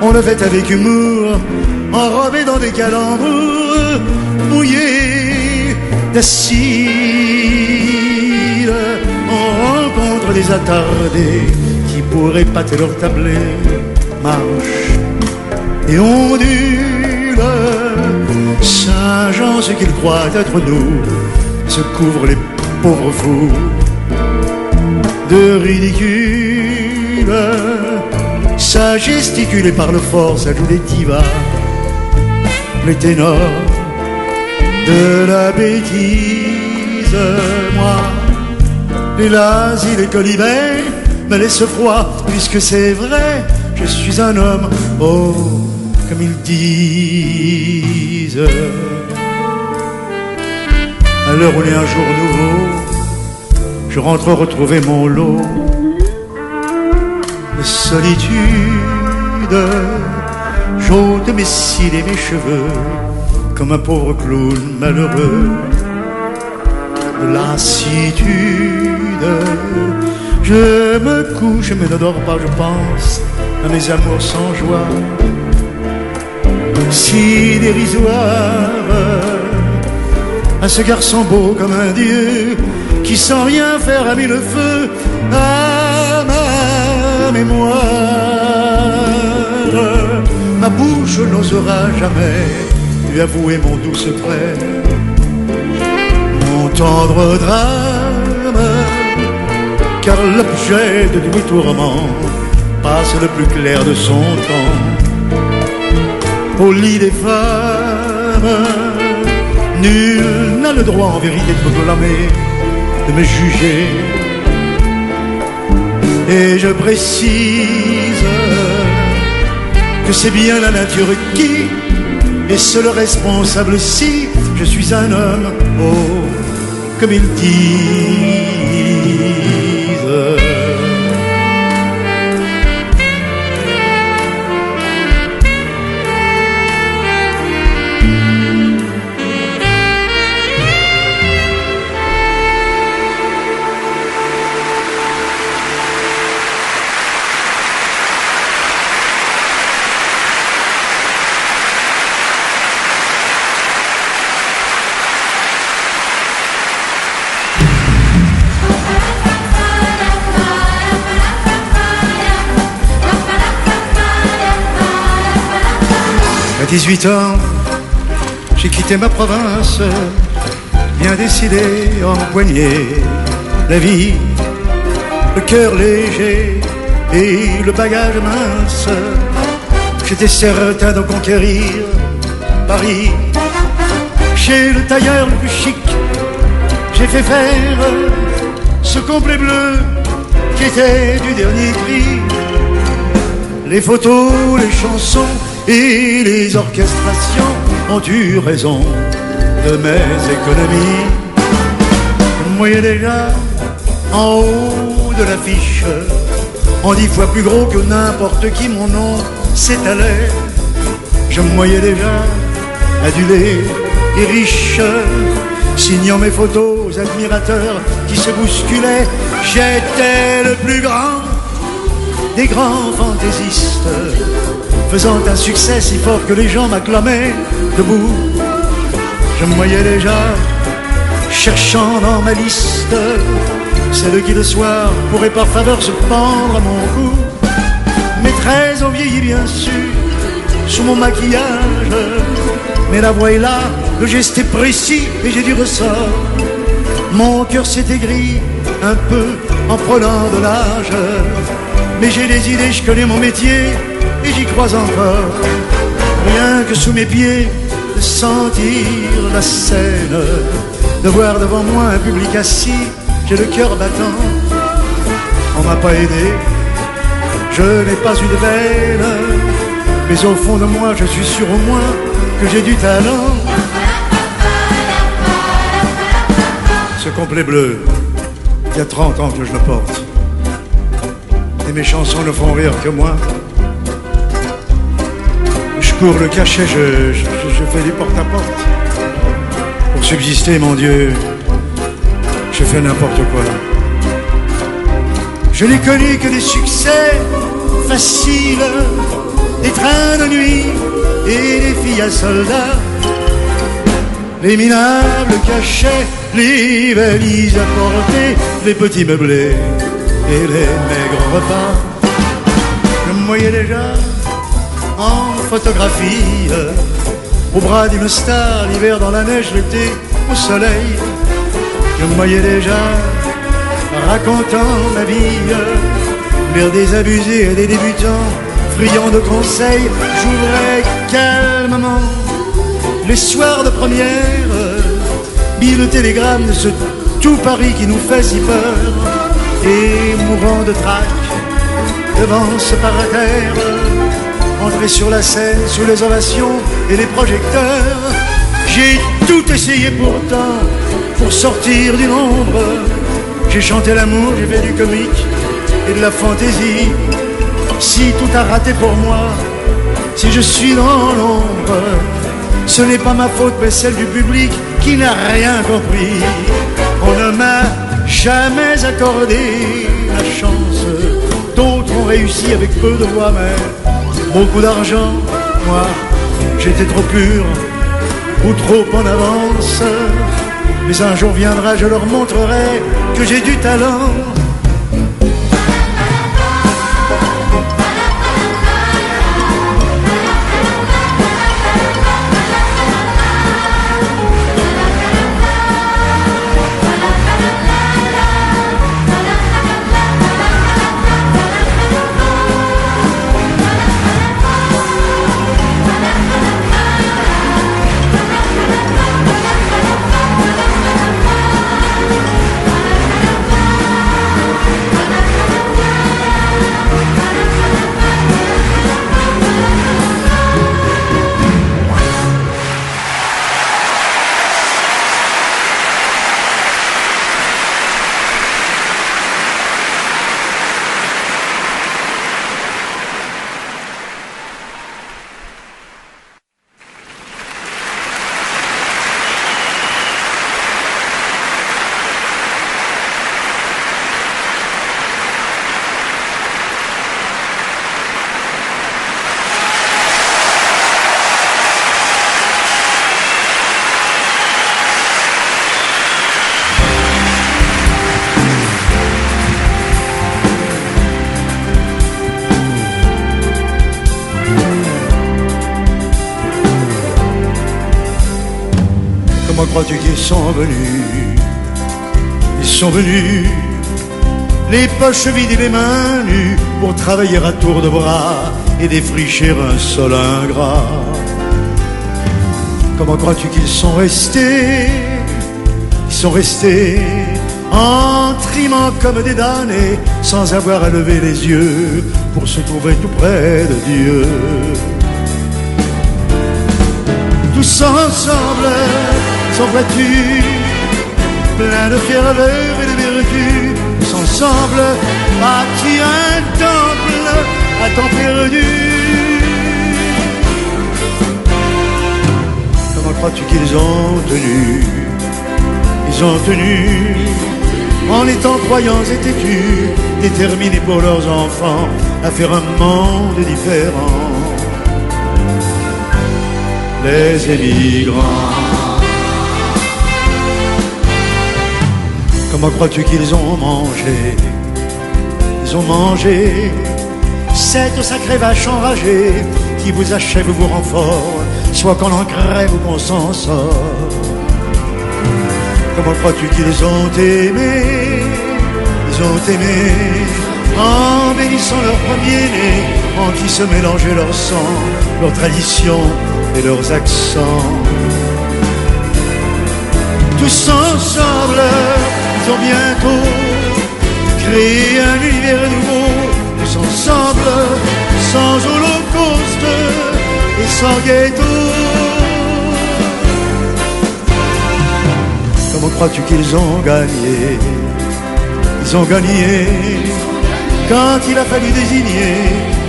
on le fait avec humour, enrobé dans des calembours mouillés d'acide. On rencontre des attardés qui pourraient pâter leur tablé, marche et ondule. Saint-Jean, ce qu'il croit être nous, se couvre les pauvres fous de ridicule. Ça gesticule et parle fort, ça joue des divas, les ténors de la bêtise. Moi, les lazis, les colibets me laissent froid, puisque c'est vrai, je suis un homme, oh, comme ils disent. À l'heure où il est un jour nouveau, je rentre retrouver mon lot de solitude. J'ôte mes cils et mes cheveux comme un pauvre clown malheureux de lassitude. Je me couche mais ne dors pas, je pense à mes amours sans joie, si dérisoire, à ce garçon beau comme un dieu qui sans rien faire a mis le feu à ma mémoire. Ma bouche n'osera jamais lui avouer mon doux secret, mon tendre drame, car l'objet de tous mes tourments passe le plus clair de son temps au lit des femmes. Nul n'a le droit en vérité de me blâmer, de me juger. Et je précise que c'est bien la nature qui est seule responsable si je suis un homme, oh, comme ils disent. À 18 ans, j'ai quitté ma province, bien décidé à empoigner la vie, le cœur léger et le bagage mince. J'étais certain de conquérir Paris. Chez le tailleur le plus chic, j'ai fait faire ce complet bleu qui était du dernier cri. Les photos, les chansons et les orchestrations ont eu raison de mes économies. Moi déjà en haut de l'affiche, en 10 fois plus gros que n'importe qui, mon nom s'étalait. Je me voyais déjà adulé et riche, signant mes photos aux admirateurs qui se bousculaient. J'étais le plus grand des grands fantaisistes, faisant un succès si fort que les gens m'acclamaient debout. Je me voyais déjà cherchant dans ma liste celle qui le soir pourrait par faveur se pendre à mon cou. Mes traits ont vieilli bien sûr sous mon maquillage, mais la voix est là, le geste est précis et j'ai du ressort. Mon cœur s'est aigri un peu en prenant de l'âge, mais j'ai des idées, je connais mon métier et j'y crois encore. Rien que sous mes pieds, de sentir la scène, de voir devant moi un public assis, j'ai le cœur battant. On m'a pas aidé, je n'ai pas eu de veine, mais au fond de moi, je suis sûr au moins que j'ai du talent. Ce complet bleu, il y a 30 ans que je le porte, et mes chansons ne font rire que moi. Je cours le cachet, je fais du porte-à-porte. Pour subsister, mon Dieu, je fais n'importe quoi. Je n'ai connu que des succès faciles, des trains de nuit et des filles à soldats, les minables cachets, les valises à porter, les petits meublés et les maigres repas. Je me voyais déjà en photographie, au bras d'une star, l'hiver dans la neige, l'été au soleil. Je me voyais déjà racontant ma vie vers des abusés et des débutants, friands de conseils. J'ouvrais calmement les soirs de première, mis le télégramme de ce tout Paris qui nous fait si peur, et mourant de trac devant ce parterre, entrer sur la scène sous les ovations et les projecteurs. J'ai tout essayé pourtant pour sortir du nombre. J'ai chanté l'amour, j'ai fait du comique et de la fantaisie. Si tout a raté pour moi, si je suis dans l'ombre, ce n'est pas ma faute mais celle du public qui n'a rien compris. On ne m'a jamais accordé la chance, d'autres ont réussi avec peu de voix mais beaucoup d'argent. Moi, j'étais trop pur ou trop en avance. Mais un jour viendra, je leur montrerai que j'ai du talent. Comment crois-tu qu'ils sont venus? Ils sont venus, les poches vides et les mains nues, pour travailler à tour de bras et défricher un sol ingrat. Comment crois-tu qu'ils sont restés? Ils sont restés en trimant comme des damnés, sans avoir à lever les yeux pour se trouver tout près de Dieu. Tous ensemble, sans voiture, plein de ferveur et de vertu, tous ensemble, bâtir un temple à temps perdu. Comment crois-tu qu'ils ont tenu? Ils ont tenu en étant croyants et têtus, déterminés pour leurs enfants à faire un monde différent. Les émigrants. Comment crois-tu qu'ils ont mangé? Ils ont mangé cette sacrée vache enragée qui vous achève ou vous rend fort, soit qu'on en crève ou qu'on s'en sort. Comment crois-tu qu'ils ont aimé? Ils ont aimé en bénissant leur premier-né, en qui se mélangeait leur sang, leur tradition et leurs accents. Tous ensemble, ils ont bientôt créé un univers nouveau. Tous ensemble, sans holocauste et sans ghetto. Comment crois-tu qu'ils ont gagné? Ils ont gagné quand il a fallu désigner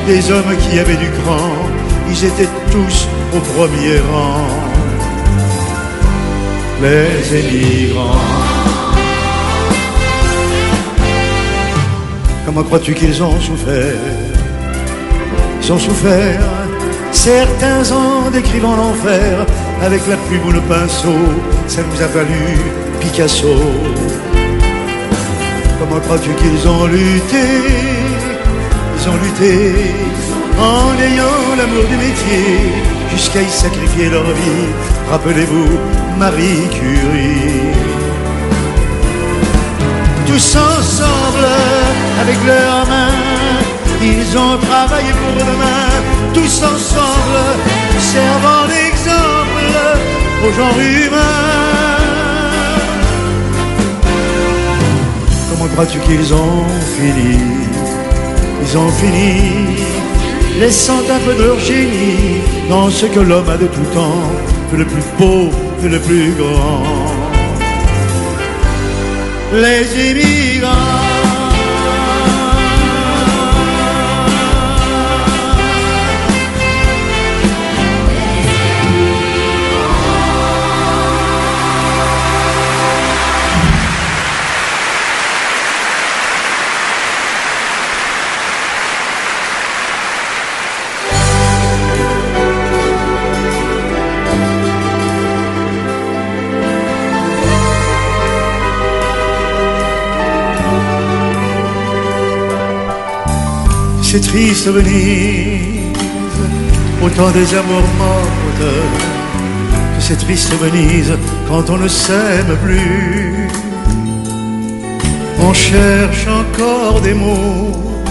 des hommes qui avaient du cran. Ils étaient tous au premier rang. Les émigrants. Comment crois-tu qu'ils ont souffert? Ils ont souffert, certains en décrivant l'enfer, avec la plume ou le pinceau, ça nous a valu Picasso. Comment crois-tu qu'ils ont lutté? Ils ont lutté en ayant l'amour du métier, jusqu'à y sacrifier leur vie. Rappelez-vous Marie Curie. Tous ensemble, avec leurs mains, ils ont travaillé pour demain. Tous ensemble, servant d'exemple au genre humain. Comment crois-tu qu'ils ont fini? Ils ont fini, laissant un peu de leur génie dans ce que l'homme a de tout temps, fait le plus beau, fait le plus grand. Les immigrants. C'est triste Venise, autant des amours mortes, que c'est triste Venise quand on ne s'aime plus. On cherche encore des mots,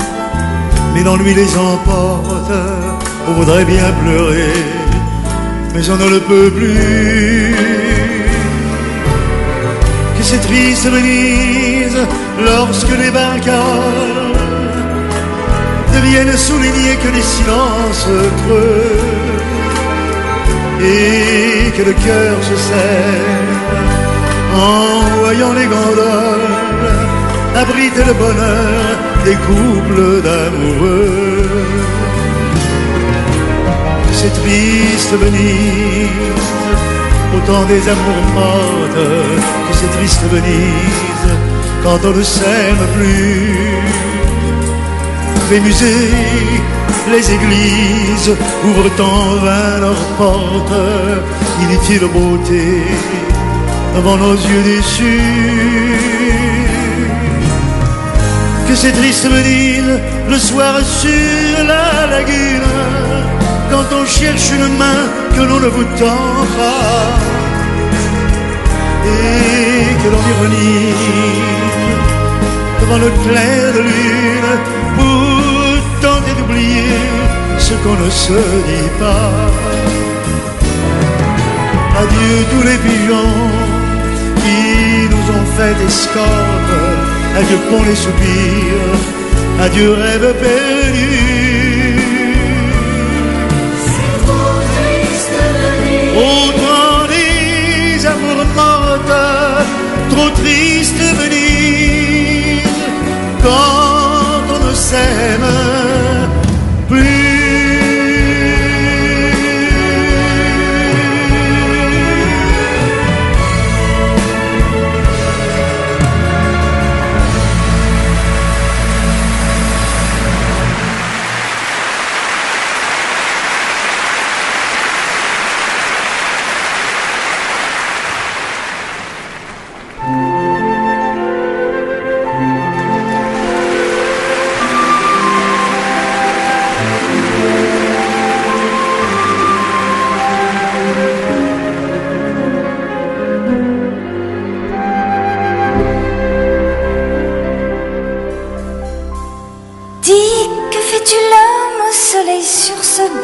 mais l'ennui les emporte. On voudrait bien pleurer, mais on ne le peut plus. Que c'est triste Venise lorsque les barricades ne viennent souligner que les silences creux, et que le cœur se serre en voyant les gondoles abriter le bonheur des couples d'amoureux. C'est triste Venise, autant des amours mortes, que c'est triste Venise quand on ne s'aime plus. Les musées, les églises ouvrent en vain leurs portes, inutile beauté devant nos yeux déçus. Que c'est triste Venise le soir sur la lagune, quand on cherche une main que l'on ne vous tend pas, et que l'on ironise devant le clair de lune pour tenter d'oublier ce qu'on ne se dit pas. Adieu tous les pigeons qui nous ont fait escorte, adieu pour les soupirs, adieu rêve perdu. C'est trop triste Venise, Autant des amours mortes, trop triste Venise,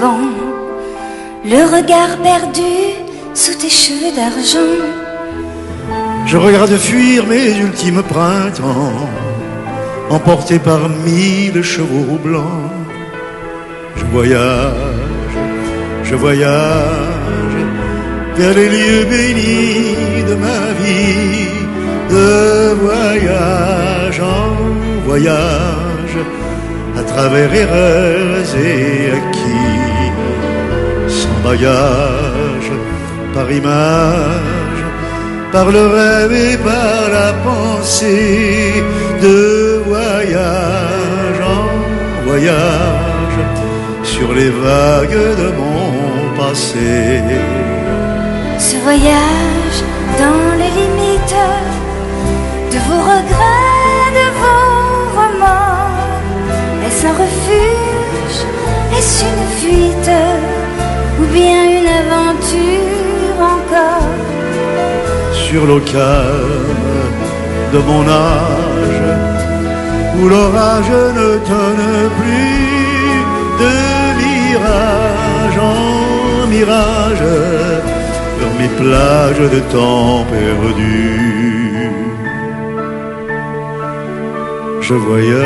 vent, le regard perdu sous tes cheveux d'argent. Je regarde fuir mes ultimes printemps, emporté par 1000 chevaux blancs. Je voyage vers les lieux bénis de ma vie. De voyage en voyage, à travers erreurs et acquis, sans bagage, par image, par le rêve et par la pensée. De voyage en voyage, sur les vagues de mon passé. Ce voyage dans les limites de vos regrets, de vos remords, est-ce un refuge, est-ce une fuite, ou bien une aventure encore? Sur l'eau calme de mon âge, où l'orage ne tonne plus, de mirage en mirage, vers mes plages de temps perdu. Je voyage.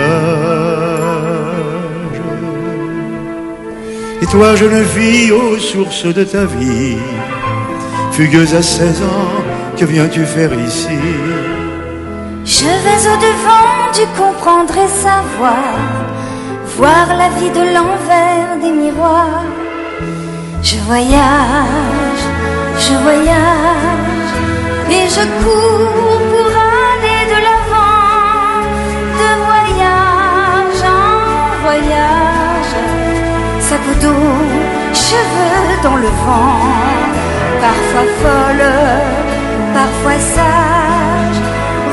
Et toi, jeune fille, aux sources de ta vie, fugueuse à 16 ans, que viens-tu faire ici? Je vais au-devant du comprendre et savoir, voir la vie de l'envers des miroirs. Je voyage, et je cours pour aller de l'avant. De voyage en voyage, sac au dos, cheveux dans le vent, parfois folle, parfois sage,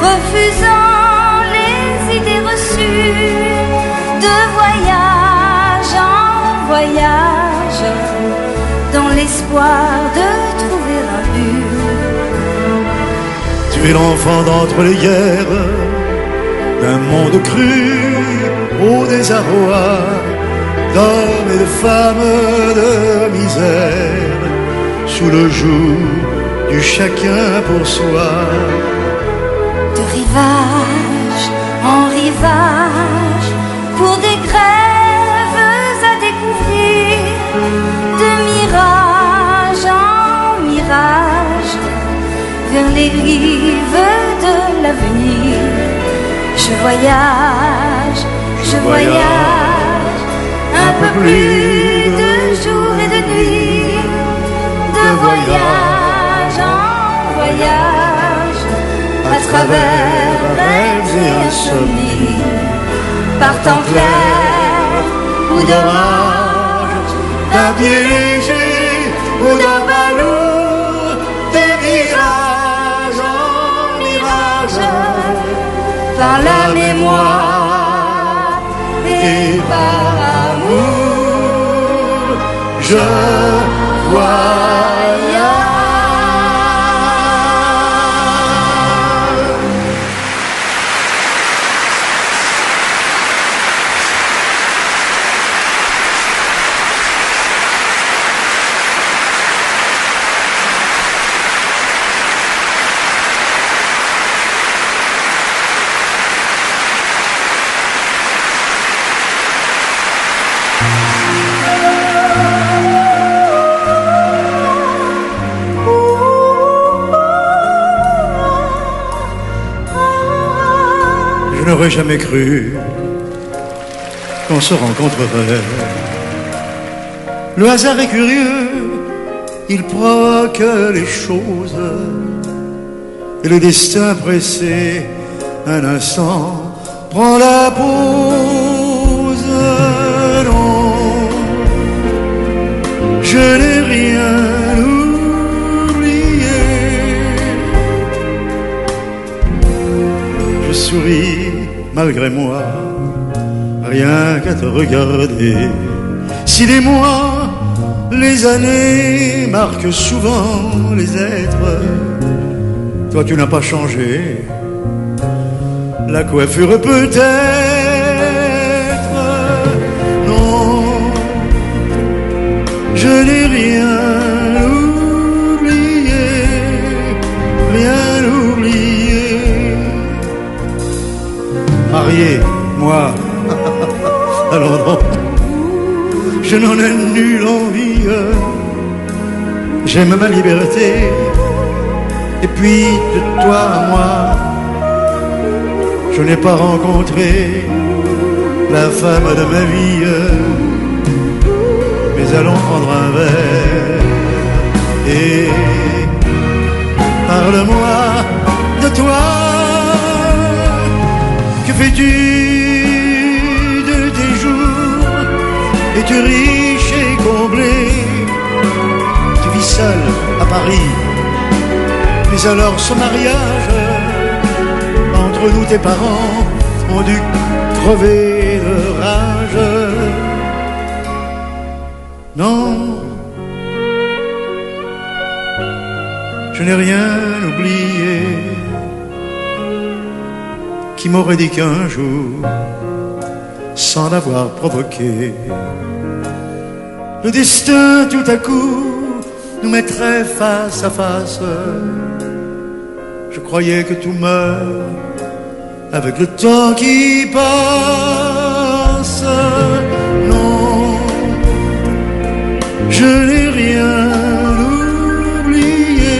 refusant les idées reçues. De voyage en voyage, dans l'espoir de trouver un but. Tu es l'enfant d'entre les guerres, d'un monde cru au désarroi, d'hommes et de femmes de misère, sous le joug du chacun pour soi. De rivage en rivage, pour des grèves à découvrir. De mirage en mirage, vers les rives de l'avenir. Je voyage, un peu plus de jour et de nuit. De voyage en voyage, à travers rêves et insomnies, par temps clair ou d'orage, d'un pied léger ou d'un ballon, des mirages en mirages, par la mémoire et par amour, je voyage. Je n'aurais jamais cru qu'on se rencontrerait. Le hasard est curieux, il provoque les choses. Et le destin pressé, un instant, prend la pause. Non, je n'ai rien oublié. Je souris malgré moi, rien qu'à te regarder. Si les mois, les années marquent souvent les êtres, toi tu n'as pas changé. La coiffure peut-être, non, je n'ai rien oublié, rien oublié. Marié, moi, alors non, je n'en ai nulle envie. J'aime ma liberté, et puis de toi à moi, je n'ai pas rencontré la femme de ma vie. Mais allons prendre un verre et parle-moi de toi. Que fais-tu de tes jours? Es-tu riche et comblé? Tu vis seul à Paris, mais alors ce mariage entre nous, tes parents ont dû crever de rage. Non, je n'ai rien oublié. Qui m'aurait dit qu'un jour, sans l'avoir provoqué, le destin tout à coup nous mettrait face à face? Je croyais que tout meurt avec le temps qui passe. Non, je n'ai rien oublié.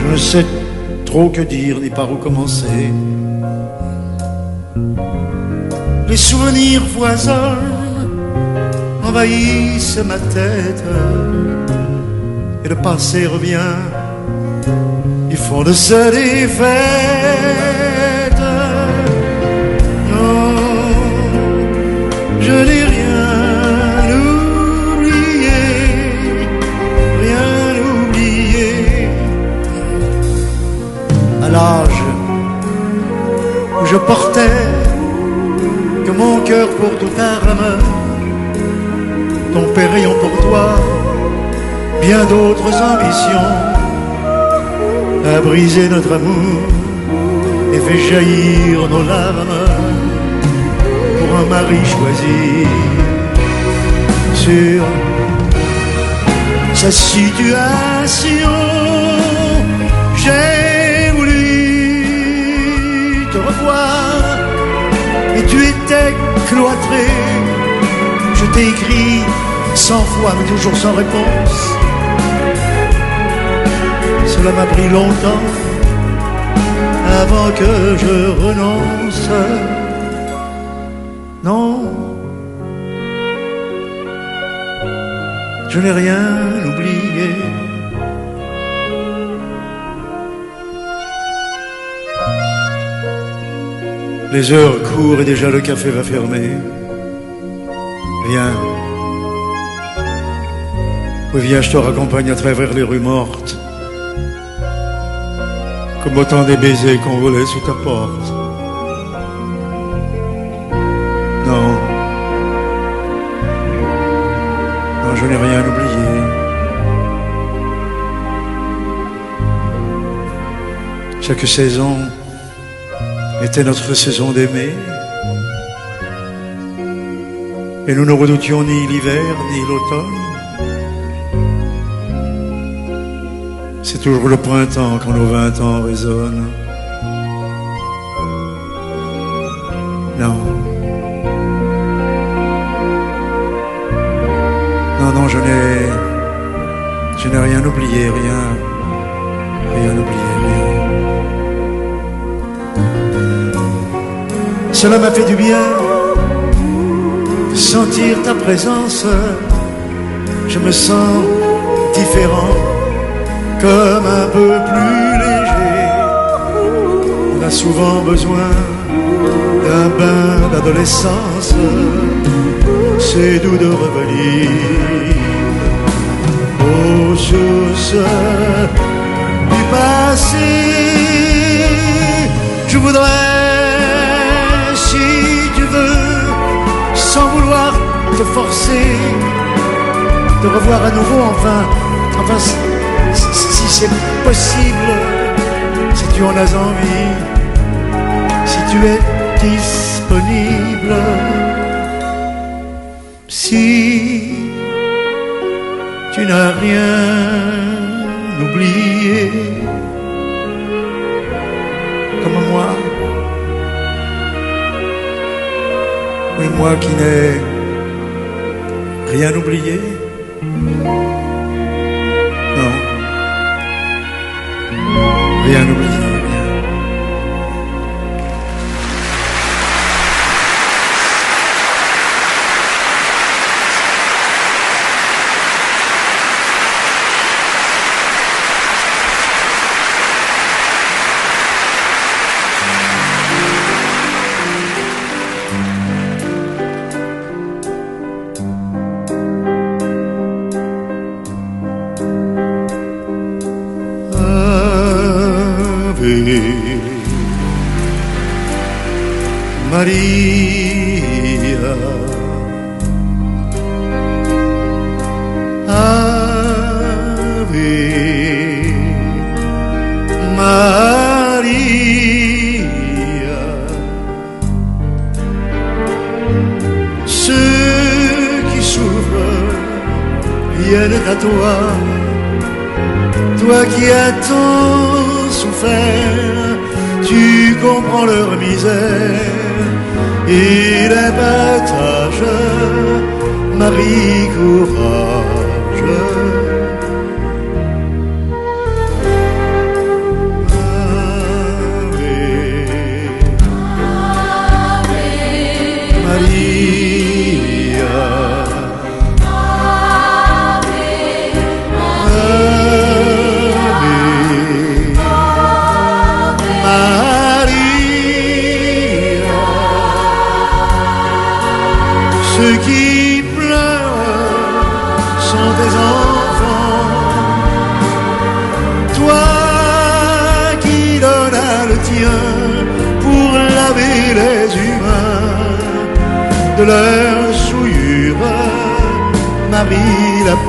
Je ne sais trop que dire ni par où commencer. Les souvenirs foisonnent, envahissent ma tête, et le passé revient. Ils font de ça des fêtes. Non, je n'ai rien oublié, rien oublié. À l'âge où je portais que mon cœur pour toute arme, ton père ayant pour toi bien d'autres ambitions, a brisé notre amour et fait jaillir nos larmes pour un mari choisi sur sa situation. J'ai voulu te revoir et tu étais cloîtré. Je t'ai écrit 100 fois mais toujours sans réponse. Cela m'a pris longtemps avant que je renonce. Non, je n'ai rien oublié. Les heures courent et déjà le café va fermer. Viens. Oui, viens, je te raccompagne à travers les rues mortes, comme autant des baisers qu'on volait sous ta porte. Non, non, je n'ai rien oublié. Chaque saison était notre saison d'aimer, et nous ne redoutions ni l'hiver ni l'automne. C'est toujours le printemps quand nos 20 ans résonnent. Non. Non, non, je n'ai rien oublié, rien oublié, rien. Cela m'a fait du bien de sentir ta présence. Je me sens différent, comme un peu plus léger. On a souvent besoin d'un bain d'adolescence. C'est doux de revenir aux sources du passé. Je voudrais, si tu veux, sans vouloir te forcer, te revoir à nouveau, enfin si c'est possible, si tu en as envie, si tu es disponible. Si tu n'as rien oublié, comme moi, oui, moi qui n'ai rien oublié, non, rien oublié. Maria, Ave Maria. Ceux qui souffrent viennent à toi, toi qui as tant souffert, tu comprends leur misère et les partages. Marie, courage. Ave Maria. Ceux qui pleurent sont des enfants. Toi qui donnas le tien pour laver les humains de leurs souillures, Marie la pure.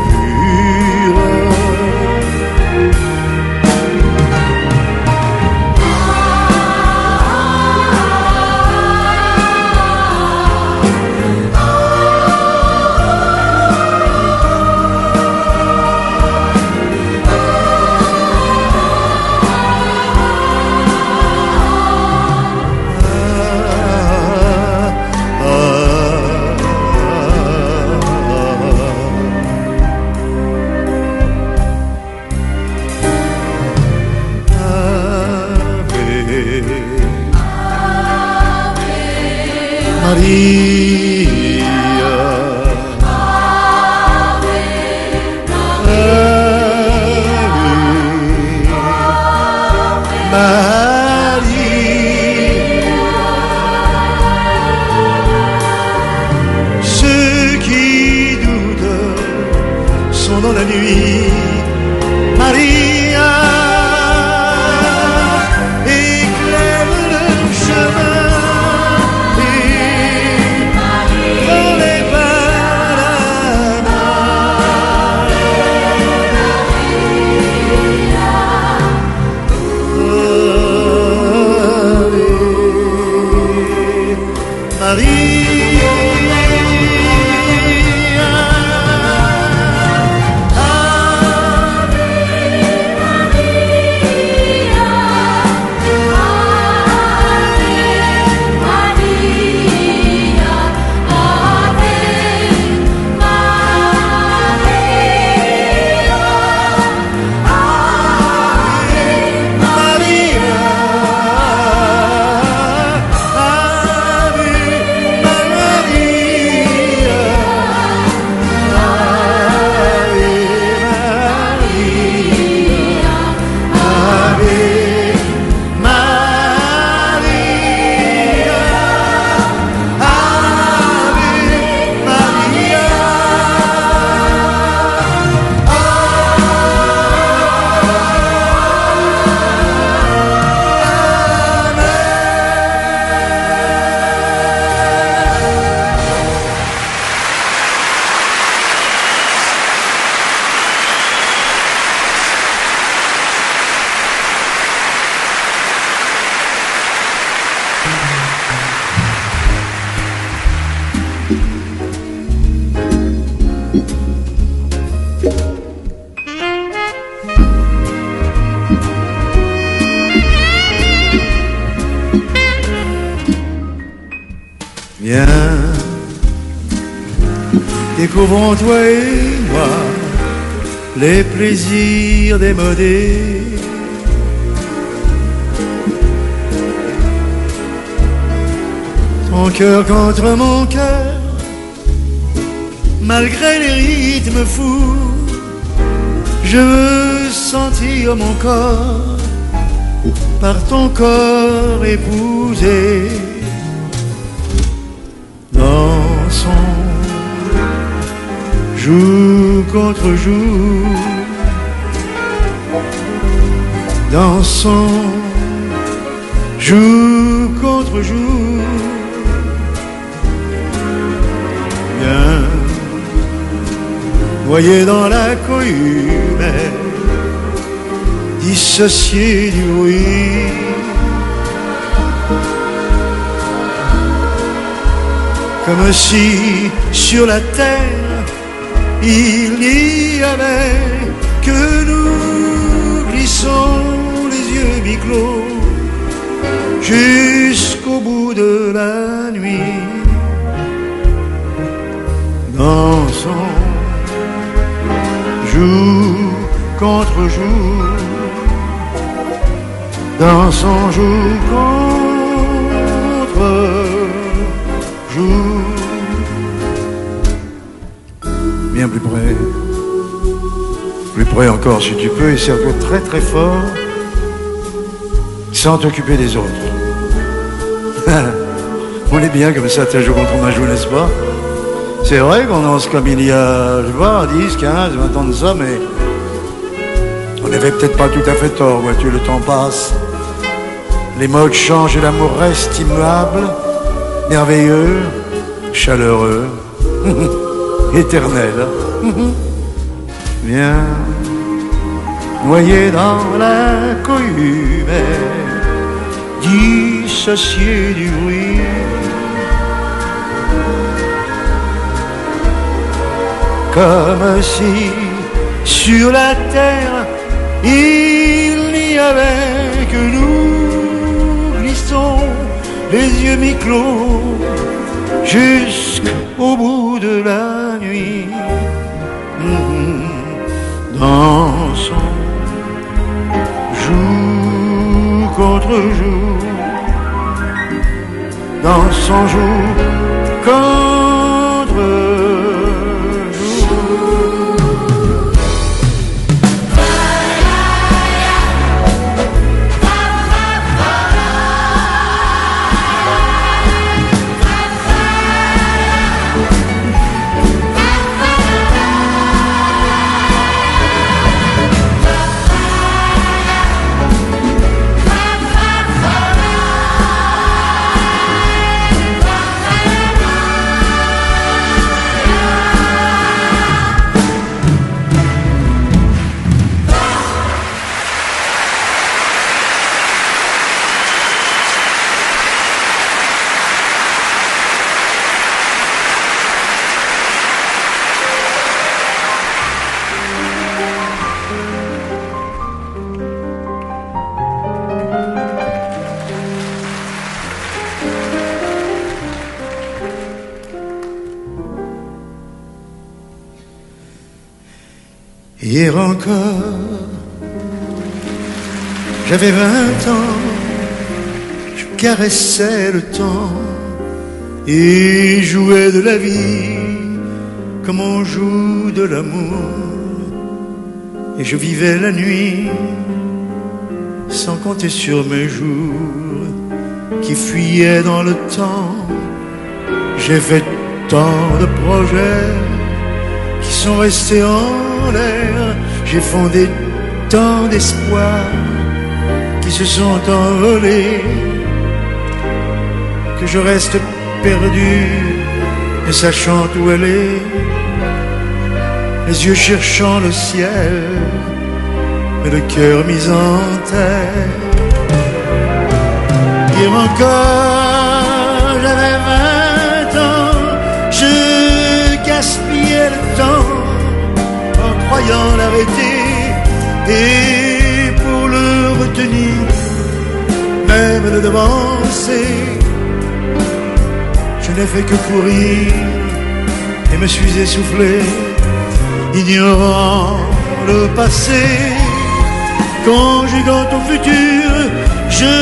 Maria, Ave Maria. Ceux qui doutent sont dans la nuit. Maria éclaire le chemin. Maria, Découvrons toi et moi les plaisirs démodés. Ton cœur contre mon cœur, malgré les rythmes fous, je veux sentir mon corps par ton corps épousé. Dansons jour contre jour, dansons jour contre jour. Bien noyé dans la cohue humaine, dissocié du bruit, comme si sur la terre il n'y avait que nous, glissons les yeux mi-clos jusqu'au bout de la nuit. Dansons jour contre jour, dansons jour contre jour. Bien plus près encore si tu peux, et serre-toi très très fort, sans t'occuper des autres. On est bien comme ça, t'as joué contre ma joue, n'est-ce pas? C'est vrai qu'on danse comme il y a, je sais pas, 10, 15, 20 ans de ça, mais on n'avait peut-être pas tout à fait tort, vois-tu, le temps passe. Les modes changent et l'amour reste immuable, merveilleux, chaleureux, éternel. Viens, noyé dans la cohue humaine, dissocié du bruit. Comme si sur la terre il n'y avait que nous, glissons les yeux mi-clos jusqu'au bout de la nuit. Dansons jour contre jour, dansons jour contre jour. Hier encore, j'avais 20 ans, je caressais le temps et jouais de la vie comme on joue de l'amour. Et je vivais la nuit sans compter sur mes jours qui fuyaient dans le temps. J'ai fait tant de projets qui sont restés en l'air. J'ai fondé tant d'espoirs qui se sont envolés, que je reste perdu, ne sachant où aller, les yeux cherchant le ciel, mais le cœur mis en terre. Hier encore, j'avais 20 ans, je gaspillais le temps en croyant l'arrêter, et pour le retenir, même le devancer, je n'ai fait que courir et me suis essoufflé, ignorant le passé, conjuguant au futur, je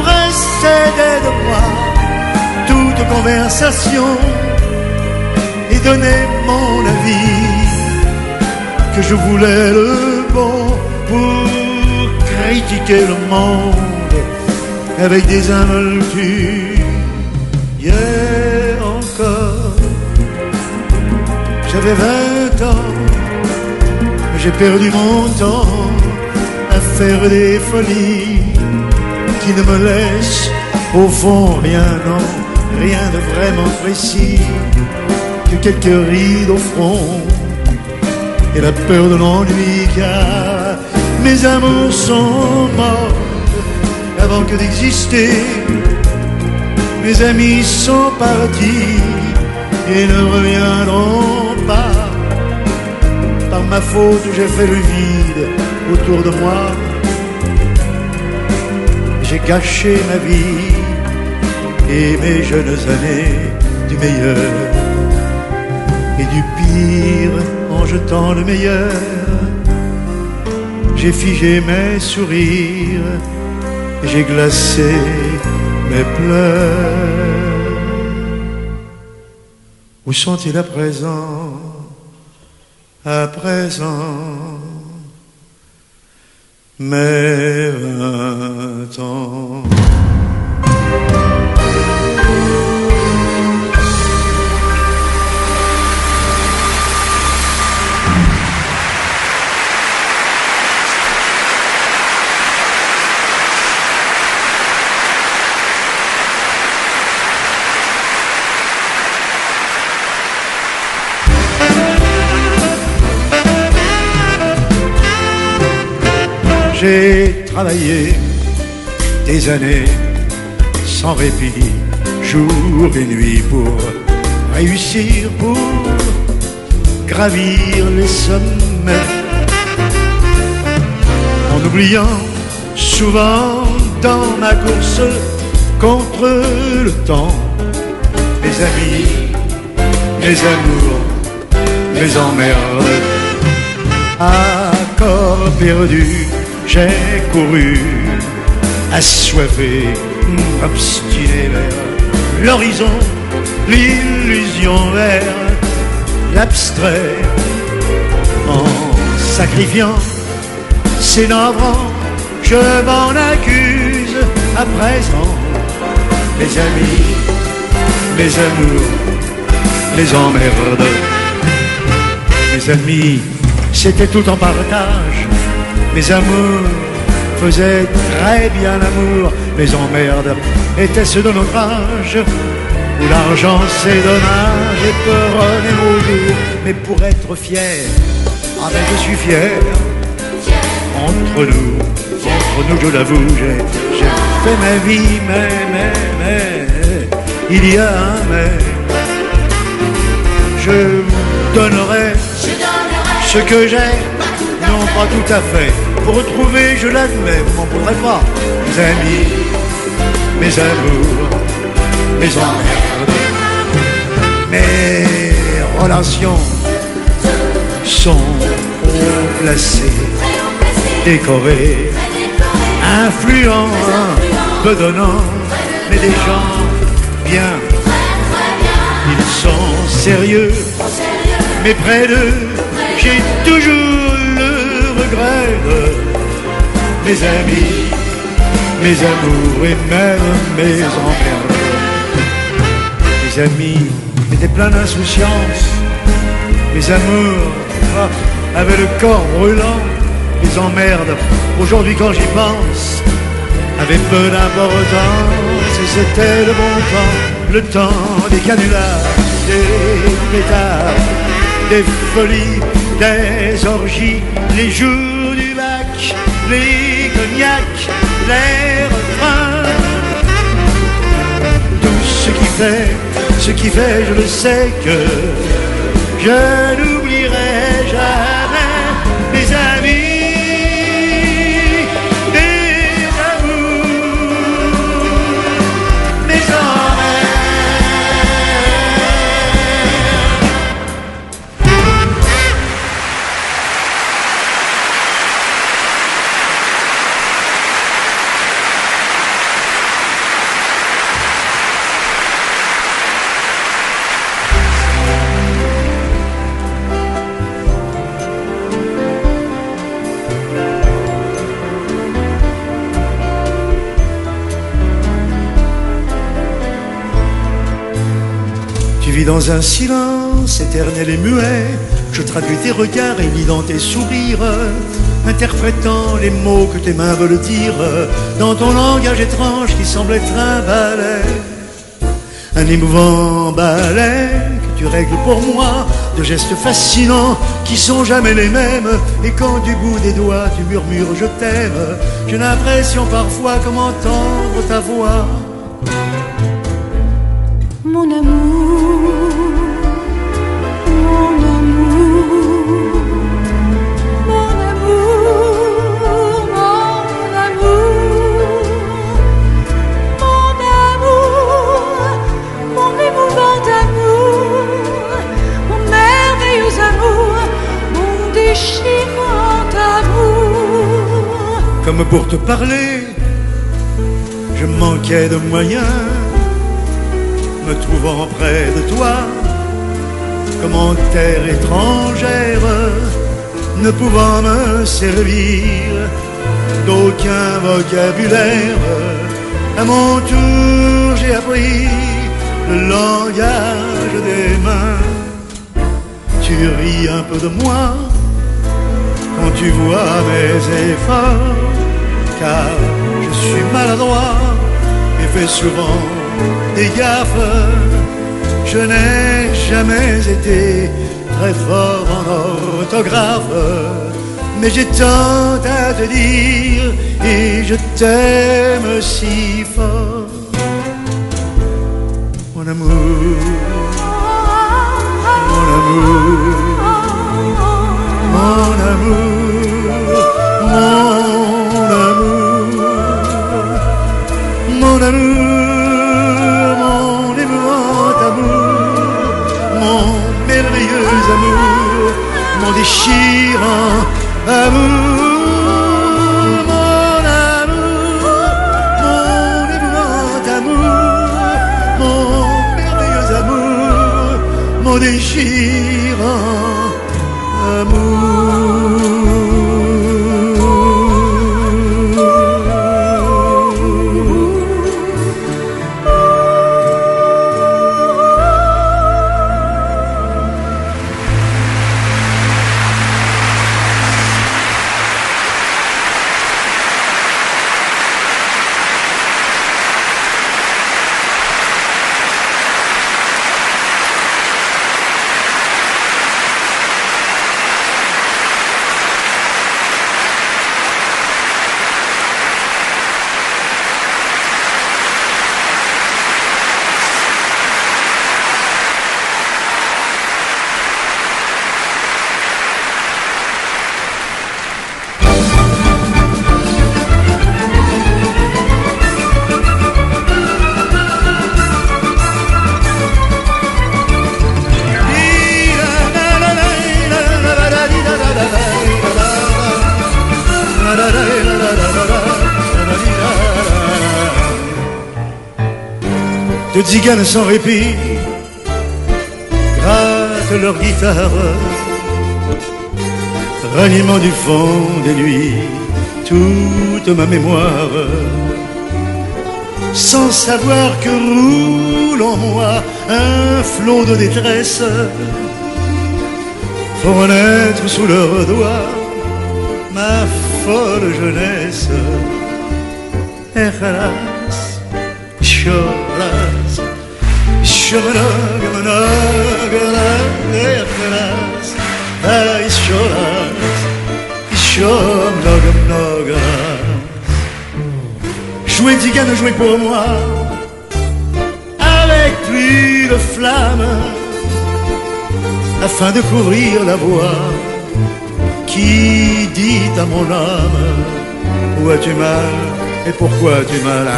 précédais de moi toute conversation et donnais mon avis, que je voulais le bon pour critiquer le monde avec des involtures. Hier encore, j'avais 20 ans, j'ai perdu mon temps à faire des folies qui ne me laissent au fond rien, non, rien de vraiment précis, que quelques rides au front et la peur de l'ennui, car mes amours sont morts avant que d'exister. Mes amis sont partis et ne reviendront pas. Par ma faute, j'ai fait le vide autour de moi. J'ai gâché ma vie et mes jeunes années du meilleur et du pire en jetant le meilleur. J'ai figé mes sourires, j'ai glacé mes pleurs. Où sont-ils à présent? À présent, mes 20 ans. J'ai travaillé des années sans répit, jour et nuit pour réussir, pour gravir les sommets, en oubliant souvent dans ma course contre le temps mes amis, mes amours, mes emmerdes. À corps perdu, j'ai couru, assoiffé, obstiné vers l'horizon, l'illusion vers l'abstrait, en sacrifiant ces navrants, je m'en accuse à présent. Mes amis, mes amours, les emmerdes. Mes amis, c'était tout en partage. Mes amours faisaient très bien l'amour. Mes emmerdes étaient ceux de notre âge, où l'argent c'est dommage et peut revenir au jour. Mais pour être fier, ah ben je suis fier. Entre nous, je l'avoue, j'ai fait ma vie, mais, il y a un mais. Je vous donnerai ce que j'ai, non pas tout à fait. Pour retrouver, je l'admets, vous m'en voudrez pas. Mes amis, mes amours, mes emmerdes, mes relations sont haut placées, décorées, influents, peu donnants, mais des gens bien. Ils sont sérieux, mais près d'eux, j'ai toujours le regret de mes amis, mes amours et même mes emmerdes. Mes amis étaient pleins d'insouciance, mes amours avaient le corps brûlant, mes emmerdes, aujourd'hui quand j'y pense, avaient peu d'importance. Et c'était le bon temps, le temps des canulars, des pétards, des folies, des orgies, les jours du bac, les cognacs, les refrains. Tout ce qui fait, je le sais que je n'oublierai jamais mes amis, mes amours, mes emmerdes. Puis dans un silence éternel et muet, je traduis tes regards et lis dans tes sourires, interprétant les mots que tes mains veulent dire, dans ton langage étrange qui semble être un ballet. Un émouvant ballet que tu règles pour moi, de gestes fascinants qui sont jamais les mêmes. Et quand du bout des doigts tu murmures je t'aime, j'ai l'impression parfois comme entendre ta voix. Mon amour, mon amour, mon amour, mon amour, mon amour, mon émouvant amour, mon merveilleux amour, mon déchirant amour. Comme pour te parler, je manquais de moyens, me trouvant près de toi, comme en terre étrangère, ne pouvant me servir d'aucun vocabulaire. À mon tour, j'ai appris le langage des mains. Tu ris un peu de moi quand tu vois mes efforts, car je suis maladroit et fais souvent des gaffes. Je n'ai jamais été très fort en orthographe, mais j'ai tant à te dire et je t'aime si fort. Mon amour, mon amour, mon amour, mon amour, mon amour, mon déchirant amour, mon amour, mon émouvant amour, mon merveilleux amour, mon déchirant amour. De tziganes sans répit grattent leur guitare, ranimant du fond des nuits toute ma mémoire, sans savoir que roule en moi un flot de détresse, font renaître sous leurs doigts ma folle jeunesse. Echalas, choras, chomonogmonoglas, echalas, ay choras, chomonogmonoglas. Jouez tzigane, jouez pour moi, avec plus de flamme, afin de couvrir la voix qui dit à mon âme: où as-tu mal et pourquoi as-tu mal?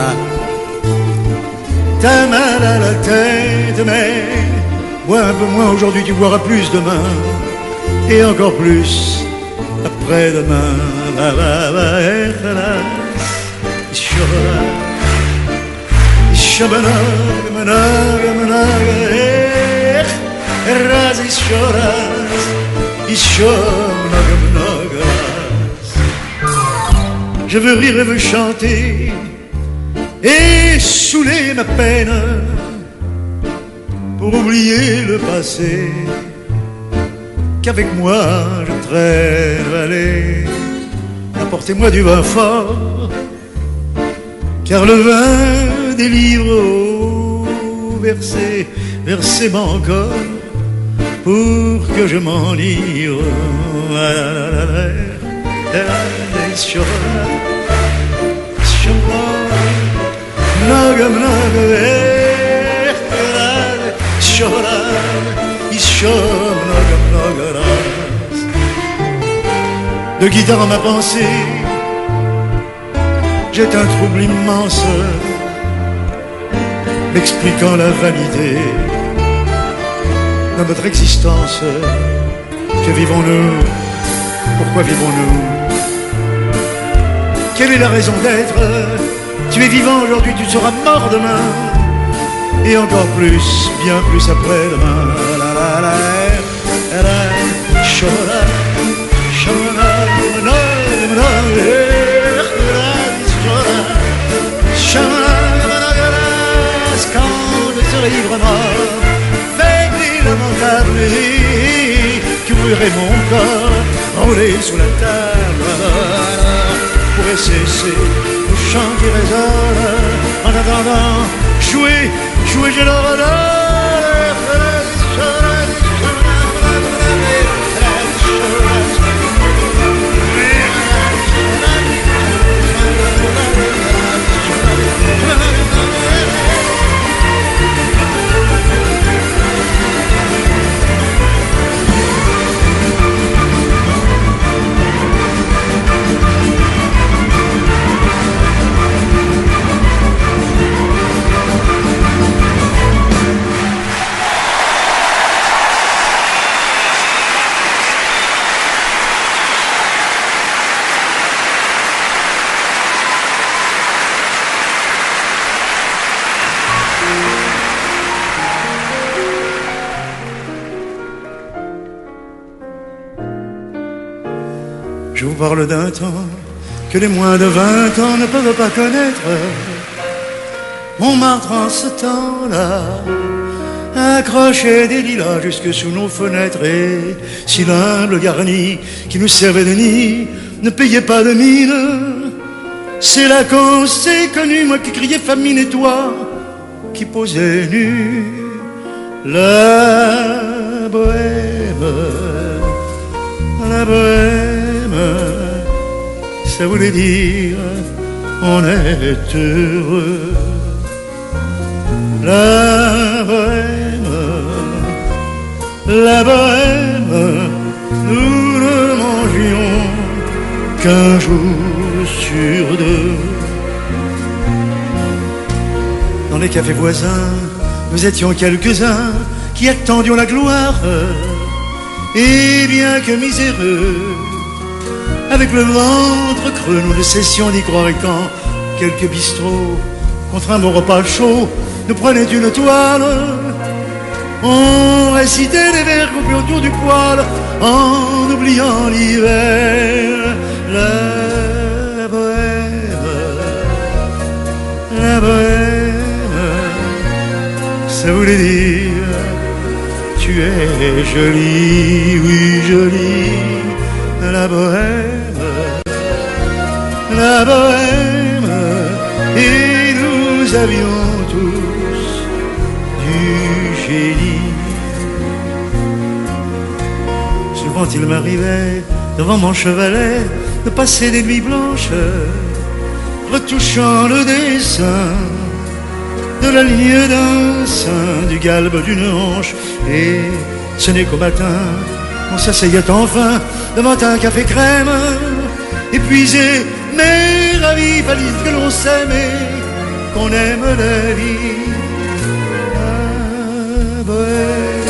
T'as mal à la tête, mais bois un peu moins aujourd'hui, tu boiras plus demain, et encore plus après-demain. Je veux rire et veux chanter et saouler ma peine pour oublier le passé, qu'avec moi je traîne vallée. Apportez-moi du vin fort, car le vin délivre au versez, versez-moi encore pour que je m'enivre. De guitare à ma pensée, j'ai un trouble immense, m'expliquant la vanité de notre existence. Que vivons-nous? Pourquoi vivons-nous? Quelle est la raison d'être? Tu es vivant aujourd'hui, tu seras mort demain, et encore plus, bien plus après-demain. Quand je serai vraiment faible et lamentable, tu ouvrirais mon corps, rouler sous la table, pourrait cesser le chant qui résonne. En attendant, jouer, jouer, je leur donne. Je vous parle d'un temps que les moins de 20 ans ne peuvent pas connaître. Montmartre en ce temps-là accrochait des lilas jusque sous nos fenêtres, et si l'humble garni qui nous servait de nid ne payait pas de mine, c'est là qu'on s'est connu, moi qui criais famine et toi qui posais nu. La bohème, la bohème, ça voulait dire on est heureux. La bohème, la bohème, nous ne mangions qu'un jour sur deux. Dans les cafés voisins, nous étions quelques-uns qui attendions la gloire, et bien que miséreux, avec le ventre creux, nous ne cessions d'y croire. Et quand quelques bistrots, contre un bon repas chaud, nous prenaient une toile, on récitait des vers coupés autour du poêle, en oubliant l'hiver. La bohème, la bohème, ça voulait dire tu es jolie, oui jolie. La bohème, la bohème, et nous avions tous du génie. Souvent il m'arrivait devant mon chevalet de passer des nuits blanches, retouchant le dessin de la ligne d'un sein, du galbe d'une hanche, et ce n'est qu'au matin on s'asseyait enfin devant un café crème, épuisé mais ravi, valide que l'on s'aime et qu'on aime la vie. La bohème,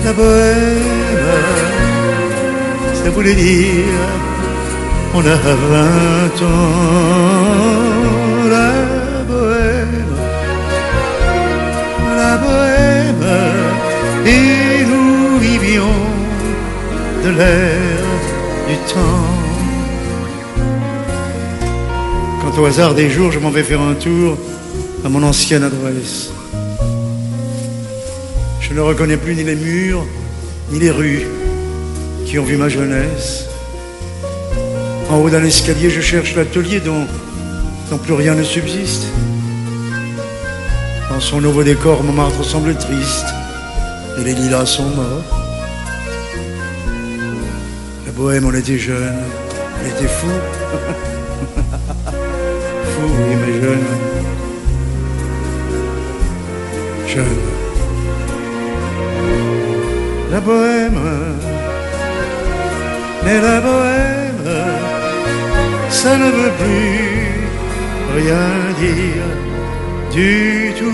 la bohème, ça voulait dire on a 20 ans. La bohème, la bohème, et nous vivions de l'air du temps. Quand au hasard des jours je m'en vais faire un tour à mon ancienne adresse, Je ne reconnais plus ni les murs, ni les rues qui ont vu ma jeunesse. En haut d'un escalier, je cherche l'atelier dont plus rien ne subsiste. Dans son nouveau décor, Montmartre semble triste et les lilas sont morts. La bohème, on était jeune, on était fou. Fou, oui, mais jeune. Jeune. La bohème, mais la bohème, ça ne veut plus rien dire du tout.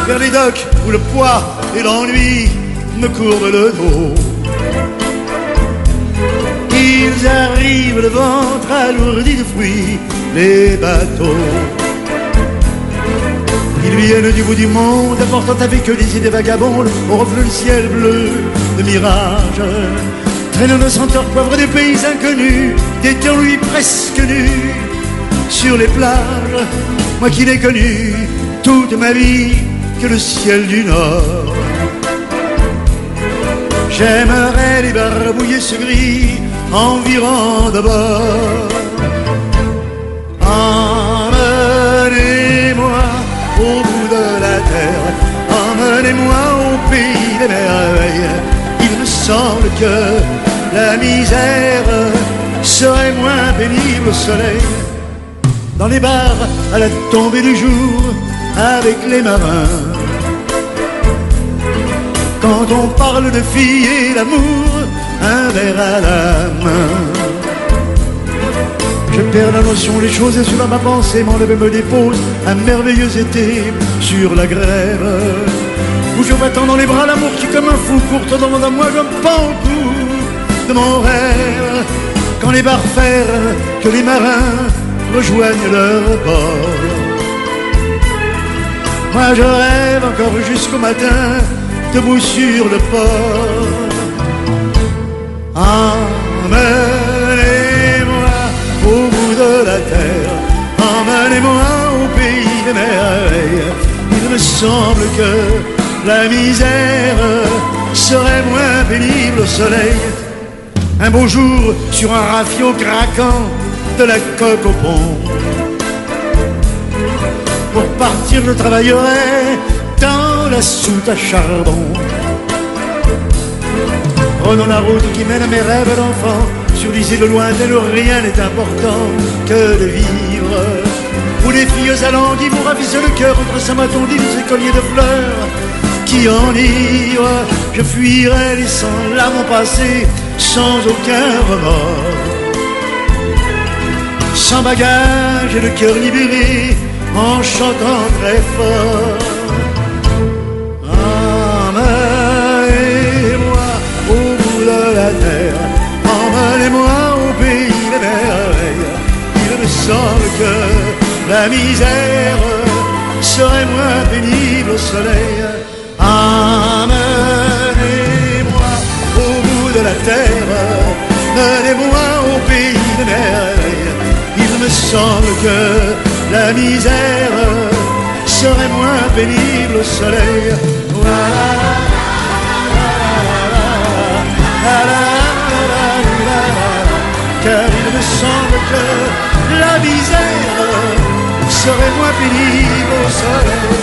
Vers les docks où le poids et l'ennui me courbent le dos. Ils arrivent le ventre alourdi de fruits, les bateaux. Ils viennent du bout du monde, apportant avec eux des idées vagabondes, au reflet le ciel bleu de mirage. Traînant de senteurs poivre des pays inconnus, d'étant lui presque nus sur les plages. Moi qui n'ai connu toute ma vie que le ciel du Nord. J'aimerais les barbouiller ce gris environ de bord. Emmenez-moi au bout de la terre, emmenez-moi au pays des merveilles. Il me semble que la misère serait moins pénible au soleil. Dans les bars à la tombée du jour, avec les marins. Quand on parle de filles et d'amour, un verre à la main. Je perds la notion des choses et cela ma pensée m'enlève et me dépose un merveilleux été sur la grève, où je vois tant dans les bras l'amour qui comme un fou court devant moi, je me pends au cou de mon rêve. Quand les barres ferment, que les marins rejoignent leur bord. Moi je rêve encore jusqu'au matin, debout sur le port. Emmenez-moi au bout de la terre, emmenez-moi au pays des merveilles. Il me semble que la misère serait moins pénible au soleil. Un beau jour, sur un rafio craquant, de la coque au pont. Pour partir, je travaillerai dans la soute à charbon. Prenons la route qui mène à mes rêves d'enfant, sur des îles lointaines où rien n'est important que de vivre. Où les filles alanguies vous ravissent le cœur entre sa maton d'île, ses colliers de fleurs qui enivrent. Je fuirai laissant là mon passé sans aucun remords. Sans bagage et le cœur libéré, en chantant très fort. Emmenez-moi au bout de la terre, emmenez-moi au pays des merveilles. Il me semble que la misère serait moins pénible au soleil. Emmenez-moi au bout de la terre, menez-moi au pays des merveilles. Il me semble que la misère serait moins pénible au soleil. Car il me semble que la misère serait moins pénible au soleil.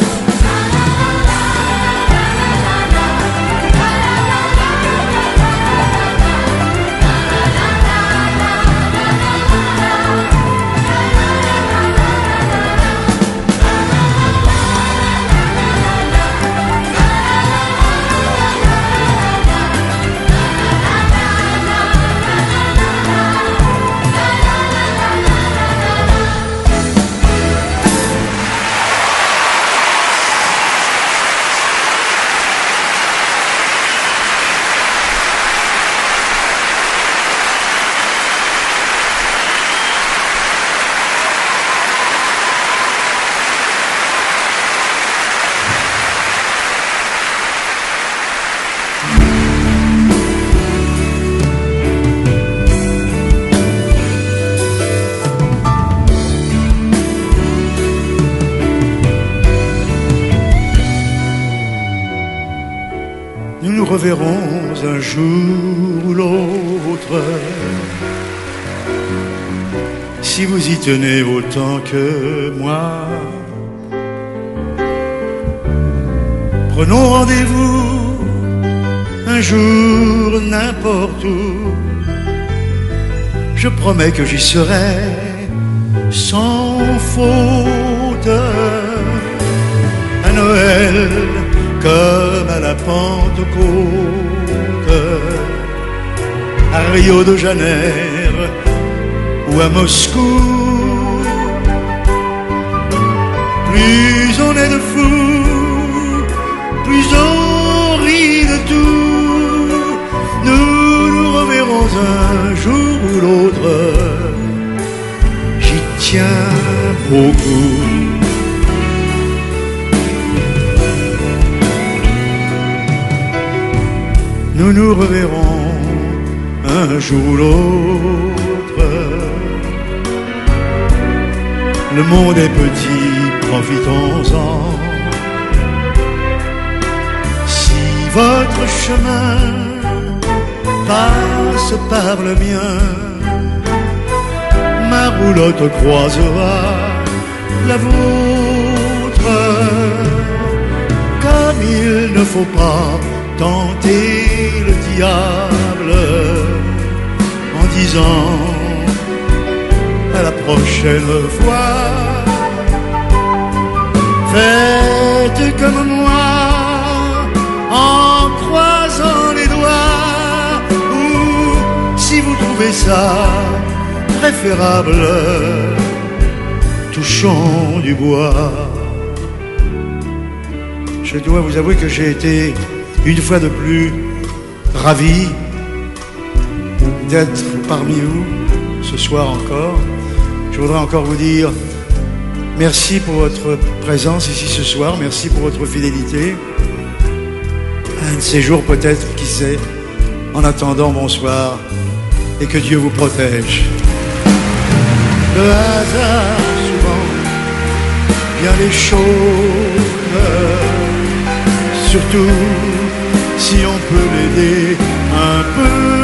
reverrons un jour ou l'autre. Si vous y tenez autant que moi, prenons rendez-vous un jour n'importe où. Je promets que j'y serai sans faute. À Noël comme à la Pentecôte, à Rio de Janeiro ou à Moscou. Plus on est de fous, plus on rit de tout. Nous nous reverrons un jour ou l'autre. J'y tiens beaucoup. Nous nous reverrons un jour ou l'autre. Le monde est petit, profitons-en. Si votre chemin passe par le mien, ma roulotte croisera la vôtre. Comme il ne faut pas tenter le diable en disant à la prochaine fois. Faites comme moi en croisant les doigts, ou si vous trouvez ça préférable, touchons du bois. Je dois vous avouer que j'ai été une fois de plus ravi d'être parmi vous ce soir encore. Je voudrais encore vous dire merci pour votre présence ici ce soir, merci pour votre fidélité. Un de ces jours peut-être, qui sait. En attendant, bonsoir et que Dieu vous protège. Le hasard souvent vient les choses, surtout si on peut l'aider un peu.